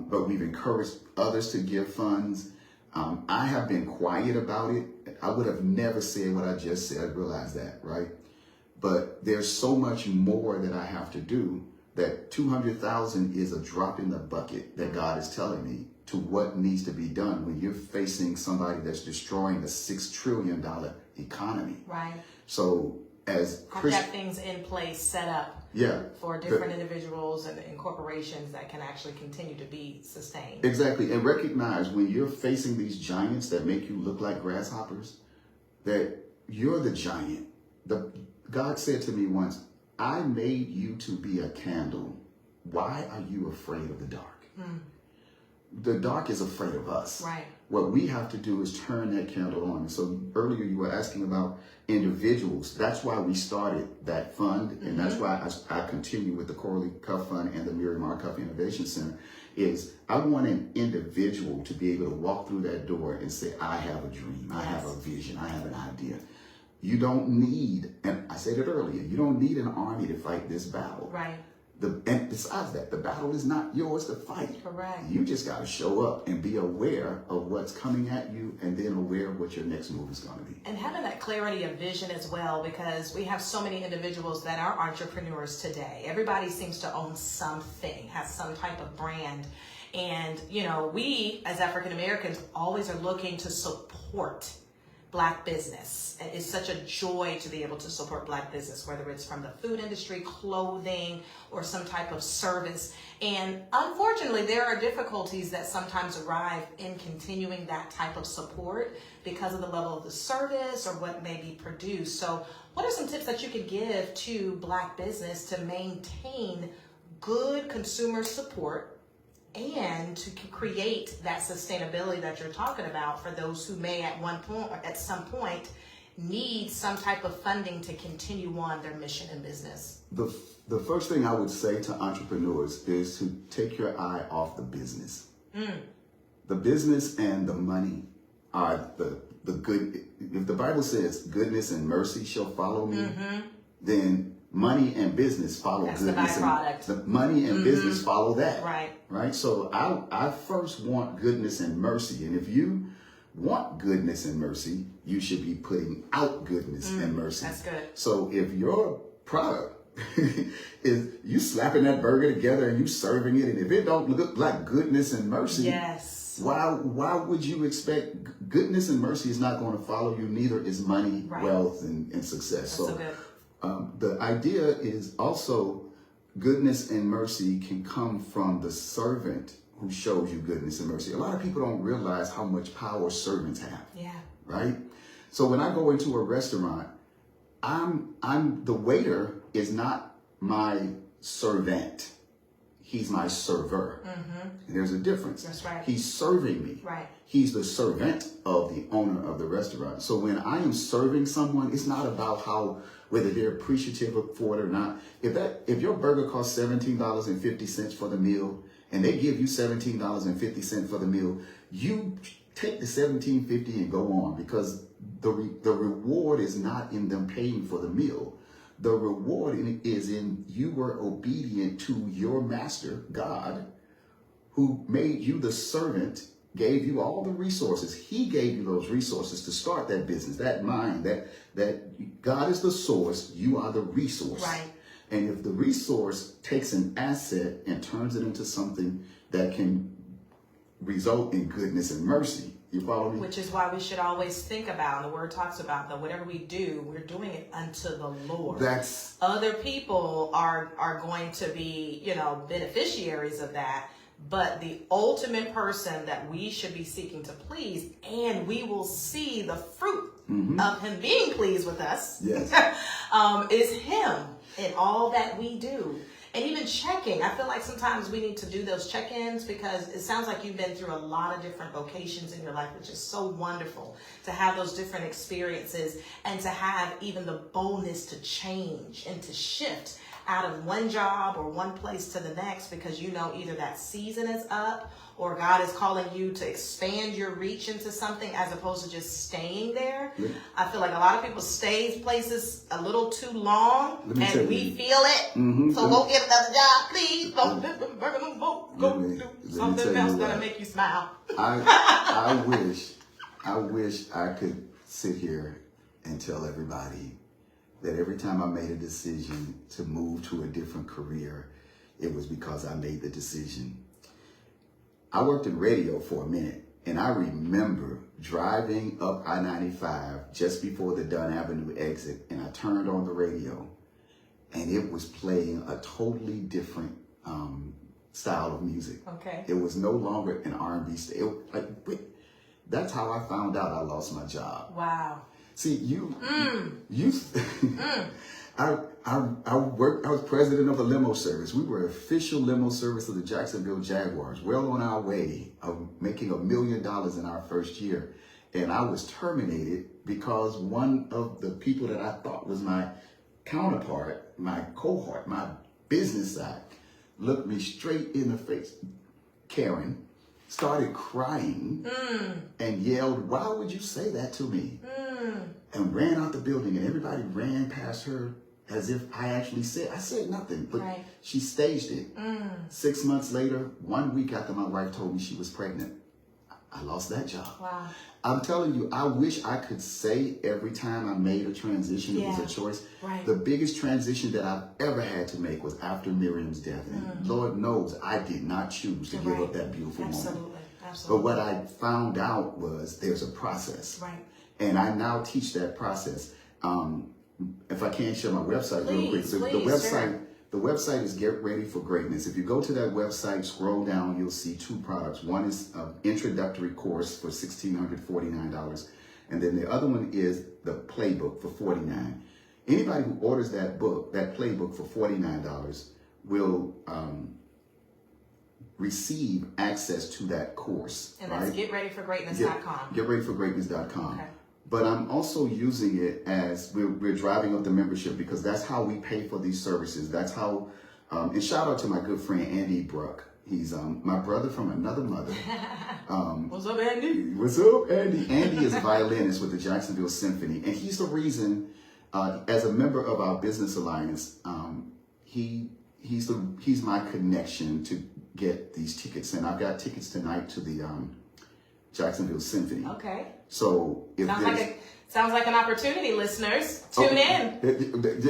S3: but we've encouraged others to give funds. I have been quiet about it. I would have never said what I just said. I realize that, right? But there's so much more that I have to do, that 200,000 is a drop in the bucket that God is telling me to what needs to be done when you're facing somebody that's destroying a $6 trillion economy. Right. So as
S2: have things in place set up for different individuals and corporations that can actually continue to be sustained.
S3: Exactly. And recognize when you're facing these giants that make you look like grasshoppers, that you're the giant. God said to me once, I made you to be a candle. Why are you afraid of the dark? The dark is afraid of us. Right. What we have to do is turn that candle on. And so earlier you were asking about individuals. That's why we started that fund, and that's why I continue with the Coralie Cuff Fund and the Miriam R. Cuff Innovation Center. Is I want an individual to be able to walk through that door and say, I have a dream, I have a vision, I have an idea. You don't need, and I said it earlier, you don't need an army to fight this battle. Right. And besides that, the battle is not yours to fight. Correct. You just got to show up and be aware of what's coming at you, and then aware of what your next move is going to be.
S2: And having that clarity of vision as well, because we have so many individuals that are entrepreneurs today. Everybody seems to own something, has some type of brand. And, we as African Americans always are looking to support Black business. It's such a joy to be able to support Black business, whether it's from the food industry, clothing, or some type of service. And unfortunately, there are difficulties that sometimes arrive in continuing that type of support because of the level of the service or what may be produced. So what are some tips that you could give to Black business to maintain good consumer support and to create that sustainability that you're talking about for those who may at some point need some type of funding to continue on their mission and business?
S3: The first thing I would say to entrepreneurs is to take your eye off the business. The business and the money are the good. If the Bible says goodness and mercy shall follow me, then money and business follow
S2: That's
S3: goodness.
S2: the byproduct.
S3: The money and business follow that.
S2: Right.
S3: Right. So I first want goodness and mercy. And if you want goodness and mercy, you should be putting out goodness and mercy.
S2: That's good.
S3: So if your product is you slapping that burger together and you serving it, and if it don't look like goodness and mercy,
S2: Yes.
S3: why would you expect goodness and mercy is not going to follow you? Neither is money,
S2: Right.
S3: wealth, and success.
S2: That's so good.
S3: The idea is also goodness and mercy can come from the servant who shows you goodness and mercy. A lot of people don't realize how much power servants have.
S2: Yeah.
S3: Right? So when I go into a restaurant, I'm the waiter is not my servant. He's my server. And there's a difference.
S2: That's right.
S3: He's serving me.
S2: Right.
S3: He's the servant of the owner of the restaurant. So when I am serving someone, it's not about whether they're appreciative for it or not. If your burger costs $17.50 for the meal, and they give you $17.50 for the meal, you take the $17.50 and go on, because the reward is not in them paying for the meal. The reward is in you were obedient to your master, God, who made you the servant, gave you all the resources. He gave you those resources to start that business, that mind, that God is the source, you are the resource.
S2: Right.
S3: And if the resource takes an asset and turns it into something that can result in goodness and mercy, you follow me?
S2: Which is why we should always think about, and the word talks about, that whatever we do, we're doing it unto the Lord.
S3: That's
S2: Other people are going to be, beneficiaries of that. But the ultimate person that we should be seeking to please, and we will see the fruit of him being pleased with us,
S3: Yes.
S2: is him in all that we do. And even checking, I feel like sometimes we need to do those check-ins, because it sounds like you've been through a lot of different vocations in your life, which is so wonderful to have those different experiences and to have even the boldness to change and to shift out of one job or one place to the next, because either that season is up or God is calling you to expand your reach into something as opposed to just staying there.
S3: Yeah.
S2: I feel like a lot of people stay places a little too long, and we feel it. So go get another job, please. Don't go do something else that'll make you smile.
S3: I wish I could sit here and tell everybody that every time I made a decision to move to a different career, it was because I made the decision. I worked in radio for a minute, and I remember driving up I-95 just before the Dunn Avenue exit, and I turned on the radio, and it was playing a totally different style of music.
S2: Okay.
S3: It was no longer an R&B style. That's how I found out I lost my job.
S2: Wow.
S3: See, I was president of a limo service. We were official limo service of the Jacksonville Jaguars, well on our way of making $1 million in our first year. And I was terminated because one of the people that I thought was my counterpart, my cohort, my business side, looked me straight in the face, Karen, started crying and yelled, "Why would you say that to me?" And ran out the building, and everybody ran past her as if I said nothing, but
S2: Right.
S3: she staged it. 6 months later, 1 week after my wife told me she was pregnant, I lost that job.
S2: Wow.
S3: I'm telling you, I wish I could say every time I made a transition, it was a choice.
S2: Right.
S3: The biggest transition that I've ever had to make was after Miriam's death. And Lord knows I did not choose to give up that beautiful moment.
S2: Absolutely.
S3: But what I found out was there's a process.
S2: Right.
S3: And I now teach that process. If I can share my website real quick. The website is Get Ready for Greatness. If you go to that website, scroll down, you'll see two products. One is an introductory course for $1,649. And then the other one is the playbook for $49. Anybody who orders that book, that playbook for $49 will receive access to that course.
S2: And that's
S3: right?
S2: getreadyforgreatness.com.
S3: Getreadyforgreatness.com.
S2: Okay.
S3: but I'm also using it as we're driving up the membership because that's how we pay for these services. That's how, and shout out to my good friend Andy Bruck. He's my brother from another mother.
S2: What's up, Andy?
S3: What's up, Andy? Andy is a violinist with the Jacksonville Symphony, and he's the reason, as a member of our business alliance, he's my connection to get these tickets, and I've got tickets tonight to the Jacksonville Symphony.
S2: Okay.
S3: So if
S2: sounds like an opportunity, listeners. Tune in.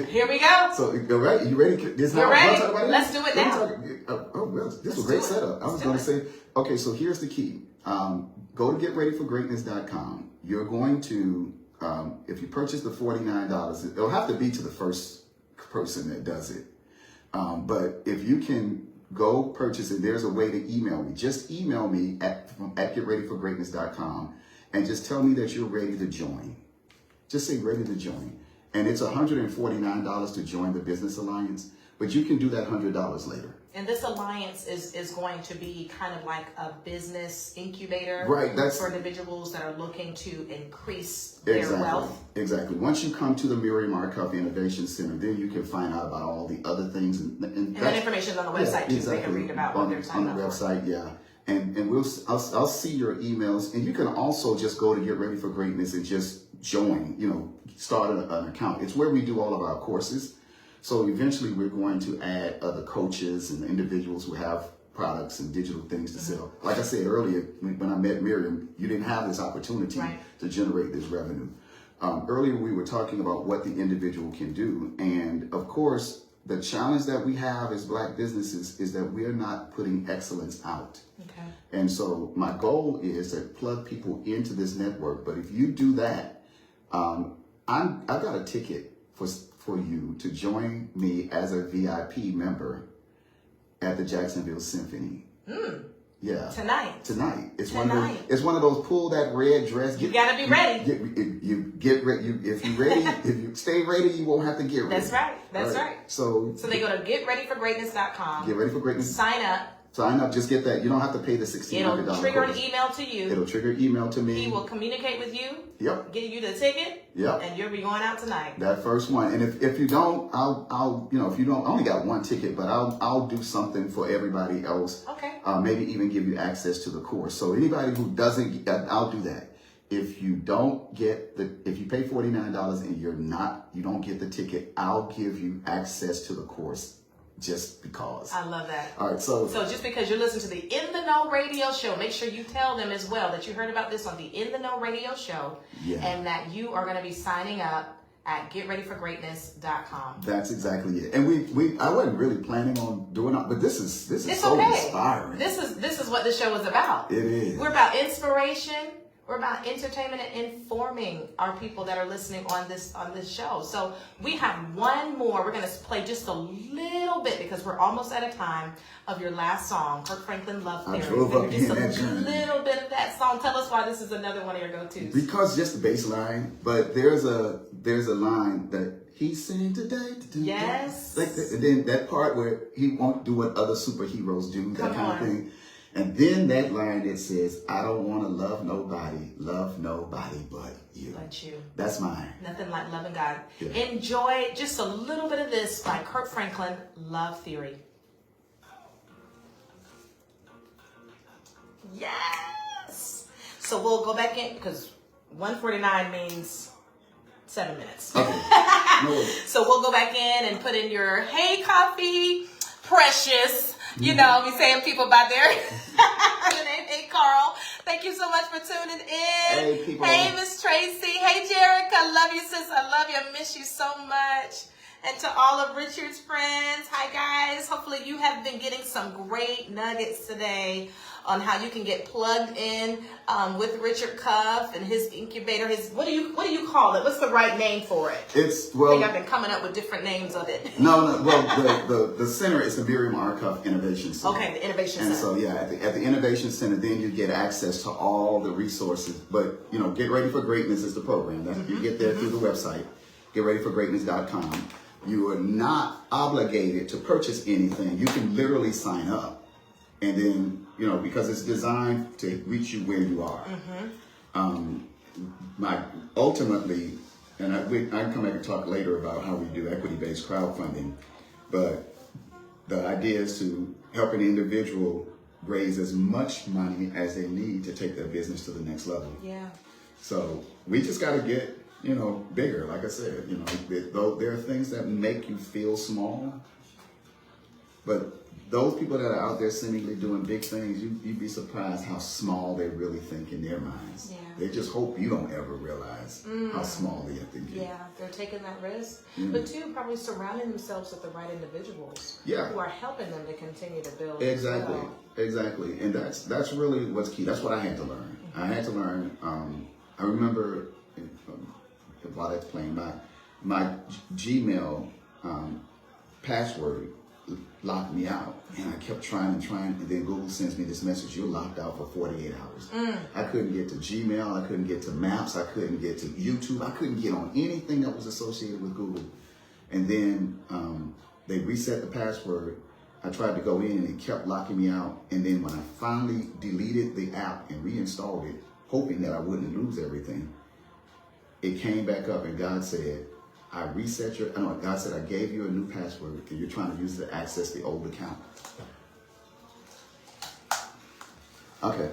S2: Here we
S3: go. So, all right, you ready?
S2: We're ready. Let's do it now.
S3: Well, this is a great setup. I was going to say, okay, so here's the key. Go to getreadyforgreatness.com. You're going to, if you purchase the $49, it'll have to be to the first person that does it. But if you can go purchase it, there's a way to email me. Just email me at getreadyforgreatness.com and just tell me that you're ready to join. Just say ready to join. And it's $149 to join the Business Alliance, but you can do that $100 later.
S2: And this alliance is going to be kind of like a business incubator,
S3: right? That's
S2: for individuals that are looking to increase their wealth.
S3: Exactly. Once you come to the Miriam Markoff Innovation Center, then you can find out about all the other things. And that information is on the website too. Exactly. They can read about what they're signing up for. On the website, yeah. And I'll see your emails, and you can also just go to Get Ready for Greatness and just join. Start an account. It's where we do all of our courses. So eventually we're going to add other coaches and individuals who have products and digital things to sell. Like I said earlier, when I met Miriam, you didn't have this opportunity to generate this revenue. Earlier we were talking about what the individual can do. And of course, the challenge that we have as Black businesses is that we're not putting excellence out. Okay. And so my goal is to plug people into this network. But if you do that, I've got a ticket for you to join me as a VIP member at the Jacksonville Symphony. Yeah. Tonight. It's tonight. It's one of those pull that red dress.
S2: You gotta be ready.
S3: You get ready. If you're ready, if you stay ready, you won't have to get ready.
S2: That's right.
S3: So
S2: they go to getreadyforgreatness.com.
S3: Get Ready for Greatness.
S2: Sign up.
S3: Just get that. You don't have to pay the $1,600.
S2: It'll trigger an email to you.
S3: It'll trigger an email to me.
S2: He will communicate with you.
S3: Yep.
S2: Give you the ticket.
S3: Yep.
S2: And you'll be going out tonight.
S3: That first one. And if you don't, I'll if you don't, I only got one ticket, but I'll do something for everybody else.
S2: Okay.
S3: Maybe even give you access to the course. So anybody who doesn't, I'll do that. If you don't get if you pay $49 and you don't get the ticket, I'll give you access to the course. Just because.
S2: I love that.
S3: All right, so
S2: just because you're listening to the In the Know radio show, make sure you tell them as well that you heard about this on the In the Know radio show, and that you are going to be signing up at getreadyforgreatness.com.
S3: That's exactly it. And I wasn't really planning on doing it, but this is so inspiring.
S2: This is what this show is about.
S3: It is.
S2: We're about inspiration. We're about entertainment and informing our people that are listening on this show. So we have one more. We're going to play just a little bit because we're almost out of time of your last song, Kirk Franklin, Love Theory.
S3: I drove up
S2: just
S3: in that journey.
S2: Little bit of that song. Tell us why this is another one of your go-tos.
S3: Because just the bass line, but there's a line that he sang today.
S2: Yes.
S3: And then that part where he won't do what other superheroes do, that kind of thing. And then that line that says, I don't want to love nobody but you.
S2: But you.
S3: That's mine.
S2: Nothing like loving God.
S3: Yeah.
S2: Enjoy just a little bit of this by Kirk Franklin, Love Theory. Yes. So we'll go back in because 149 means 7 minutes. Okay. No worries. So we'll go back in and put in your hey coffee, precious. You know, we saying people by their name. Hey, Carl. Thank you so much for tuning in.
S3: Hey, people.
S2: Hey, Miss Tracy. Hey, Jerica. Love you, sis. I love you. I miss you so much. And to all of Richard's friends, hi, guys. Hopefully you have been getting some great nuggets today on how you can get plugged in with Richard Cuff and his incubator. What do you call it? What's the right name for it? I think I've been coming up with different names of it.
S3: No. Well, the center is the Miriam Markoff Innovation Center.
S2: Okay, the Innovation Center.
S3: And so at the Innovation Center, then you get access to all the resources. But Get Ready for Greatness is the program. You get there through the website, getreadyforgreatness.com. You are not obligated to purchase anything. You can literally sign up, and then because it's designed to reach you where you are. ultimately, and I can come back and talk later about how we do equity-based crowdfunding, but the idea is to help an individual raise as much money as they need to take their business to the next level.
S2: Yeah.
S3: So we just got to get, bigger. Like I said, though there are things that make you feel small, but those people that are out there seemingly doing big things, you'd be surprised how small they really think in their minds.
S2: Yeah.
S3: They just hope you don't ever realize how small they are thinking.
S2: Yeah, they're taking that risk.
S3: Yeah.
S2: But two, probably surrounding themselves with the right individuals who are helping them to continue to build.
S3: Exactly.
S2: As well.
S3: Exactly. And that's really what's key. That's what I had to learn. I had to learn, I remember while that's playing, my Gmail password locked me out, and I kept trying, and then Google sends me this message: you're locked out for 48 hours. I couldn't get to Gmail, I couldn't get to Maps, I couldn't get to YouTube, I couldn't get on anything that was associated with Google. And then they reset the password. I tried to go in, and it kept locking me out. And then when I finally deleted the app and reinstalled it, hoping that I wouldn't lose everything, it came back up, and God said, God said, I gave you a new password, and you're trying to use it to access the old account. Okay.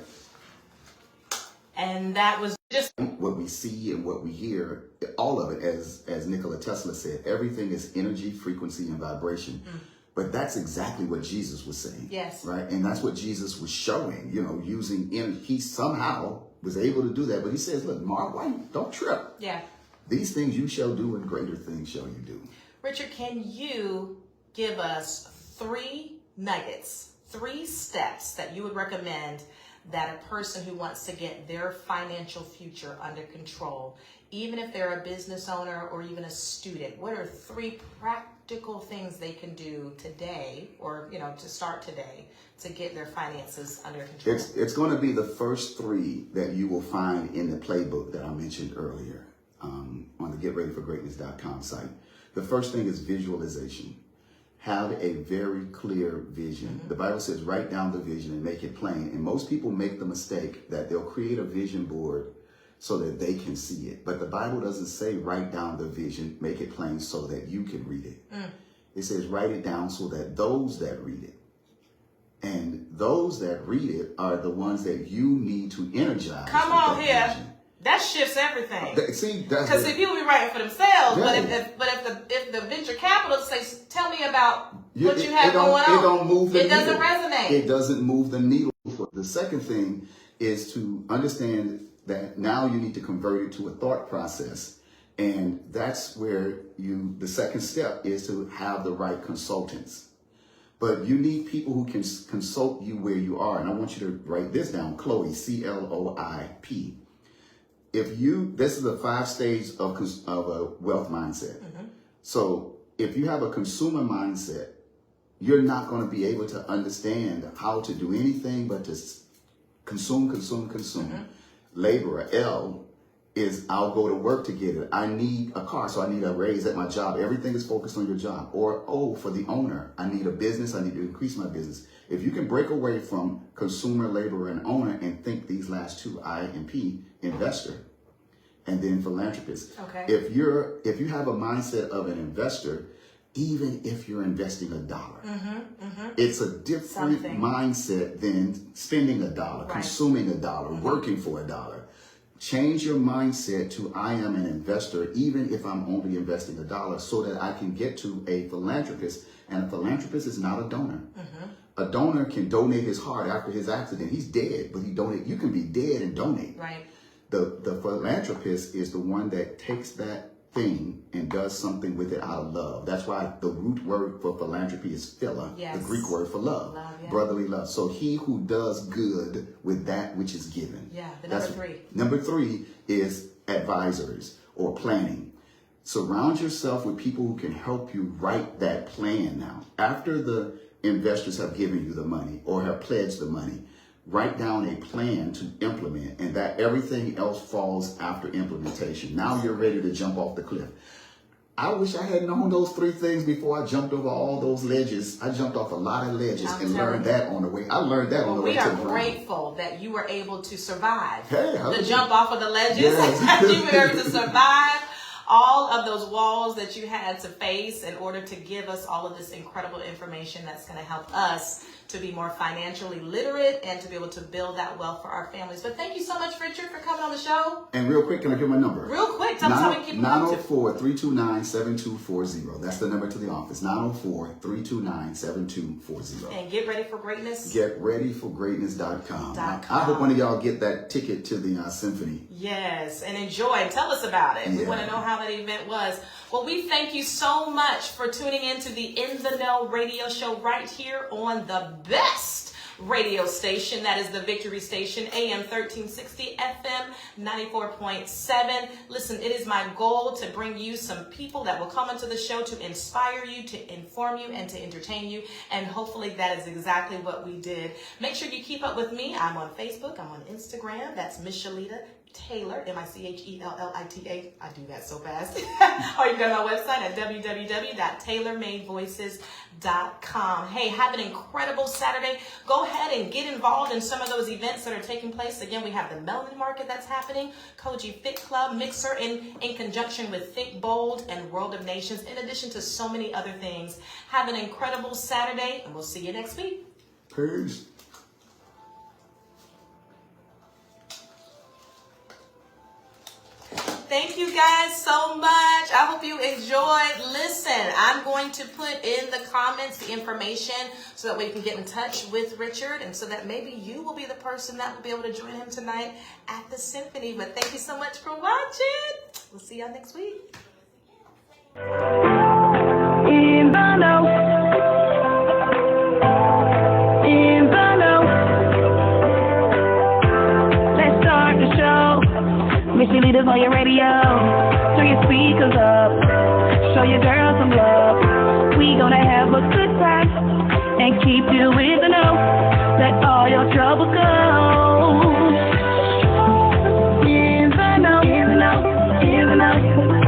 S2: And that was just
S3: what we see and what we hear, all of it, as Nikola Tesla said, everything is energy, frequency, and vibration. But that's exactly what Jesus was saying.
S2: Yes.
S3: Right? And that's what Jesus was showing, using energy. He somehow was able to do that. But he says, look, Mark, don't trip.
S2: Yeah.
S3: These things you shall do, and greater things shall you do.
S2: Richard, can you give us 3 nuggets, 3 steps that you would recommend that a person who wants to get their financial future under control, even if they're a business owner or even a student, what are 3 practical things they can do today, or to start today, to get their finances under control?
S3: It's going to be the first 3 that you will find in the playbook that I mentioned earlier on the GetReadyForGreatness.com site. The first thing is visualization. Have a very clear vision. The Bible says write down the vision and make it plain. And most people make the mistake that they'll create a vision board so that they can see it. But the Bible doesn't say write down the vision, make it plain so that you can read it. It says write it down so that those that read it, and those that read it are the ones that you need to energize.
S2: Come on here. That shifts everything. Because people be writing for themselves, if the venture capitalist says, "Tell me about what you have going on,"
S3: it don't move the needle.
S2: Doesn't resonate.
S3: It doesn't move the needle. The second thing is to understand that now you need to convert it to a thought process, and that's where the second step is to have the right consultants. But you need people who can consult you where you are, and I want you to write this down: Chloe, CLOIP. This is the 5 stages of a wealth mindset. So if you have a consumer mindset, you're not going to be able to understand how to do anything but to consume. Laborer, L, is I'll go to work to get it. I need a car, so I need a raise at my job. Everything is focused on your job. Or O, for the owner, I need a business. I need to increase my business. If you can break away from consumer, laborer, and owner and think these last 2, I and P, investor, and then philanthropist.
S2: Okay.
S3: If you have a mindset of an investor, even if you're investing $1, it's a different mindset than spending $1, consuming $1, working for $1. Change your mindset to I am an investor, even if I'm only investing $1, so that I can get to a philanthropist. And a philanthropist is not a donor. A donor can donate his heart after his accident. He's dead, but he donate. You can be dead and donate.
S2: Right.
S3: The philanthropist is the one that takes that thing and does something with it out of love. That's why the root word for philanthropy is phila, the Greek word for love, brotherly love. So he who does good with that which is given.
S2: Yeah, number 3.
S3: Number 3 is advisors or planning. Surround yourself with people who can help you write that plan now. After the investors have given you the money or have pledged the money, write down a plan to implement, and that everything else falls after implementation. Now you're ready to jump off the cliff. I wish I had known those 3 things before I jumped over all those ledges. I jumped off a lot of ledges and learned that on the way. I learned that on the way to the ground. We are
S2: grateful that you were able to survive
S3: the
S2: jump off of the ledges.
S3: Yes.
S2: You were able to survive all of those walls that you had to face in order to give us all of this incredible information that's going to help us to be more financially literate and to be able to build that wealth for our families. But thank you so much, Richard, for coming on the show.
S3: And real quick, can I give my number?
S2: Real quick, tell us how we can keep
S3: 904-329-7240. That's the number to the office, 904-329-7240.
S2: And get ready for greatness.
S3: GetReadyForGreatness.com. I hope one of y'all get that ticket to the symphony.
S2: Yes, and enjoy and tell us about it.
S3: Yeah.
S2: We want to know how that event was. Well, we thank you so much for tuning in to the In the Know radio show right here on the best radio station. That is the Victory Station, AM 1360, FM 94.7. Listen, it is my goal to bring you some people that will come into the show to inspire you, to inform you, and to entertain you. And hopefully that is exactly what we did. Make sure you keep up with me. I'm on Facebook. I'm on Instagram. That's Michellita Taylor, Michellita. I do that so fast. Or you can go to my website at www.taylormadevoices.com. Hey, have an incredible Saturday. Go ahead and get involved in some of those events that are taking place. Again, we have the Melanin Market that's happening, Koji Fit Club, Mixer in conjunction with Think Bold and World of Nations, in addition to so many other things. Have an incredible Saturday, and we'll see you next week.
S3: Peace.
S2: Thank you guys so much. I hope you enjoyed. Listen, I'm going to put in the comments the information so that we can get in touch with Richard and so that maybe you will be the person that will be able to join him tonight at the symphony. But thank you so much for watching. We'll see y'all next week.
S1: In the know. In the know. Let's start the show. Michellita's on your radio. Turn your speakers up. Show your girl some love. We gonna have a good time and keep you in the know. Let all your trouble go. In the know. In the know. In the know.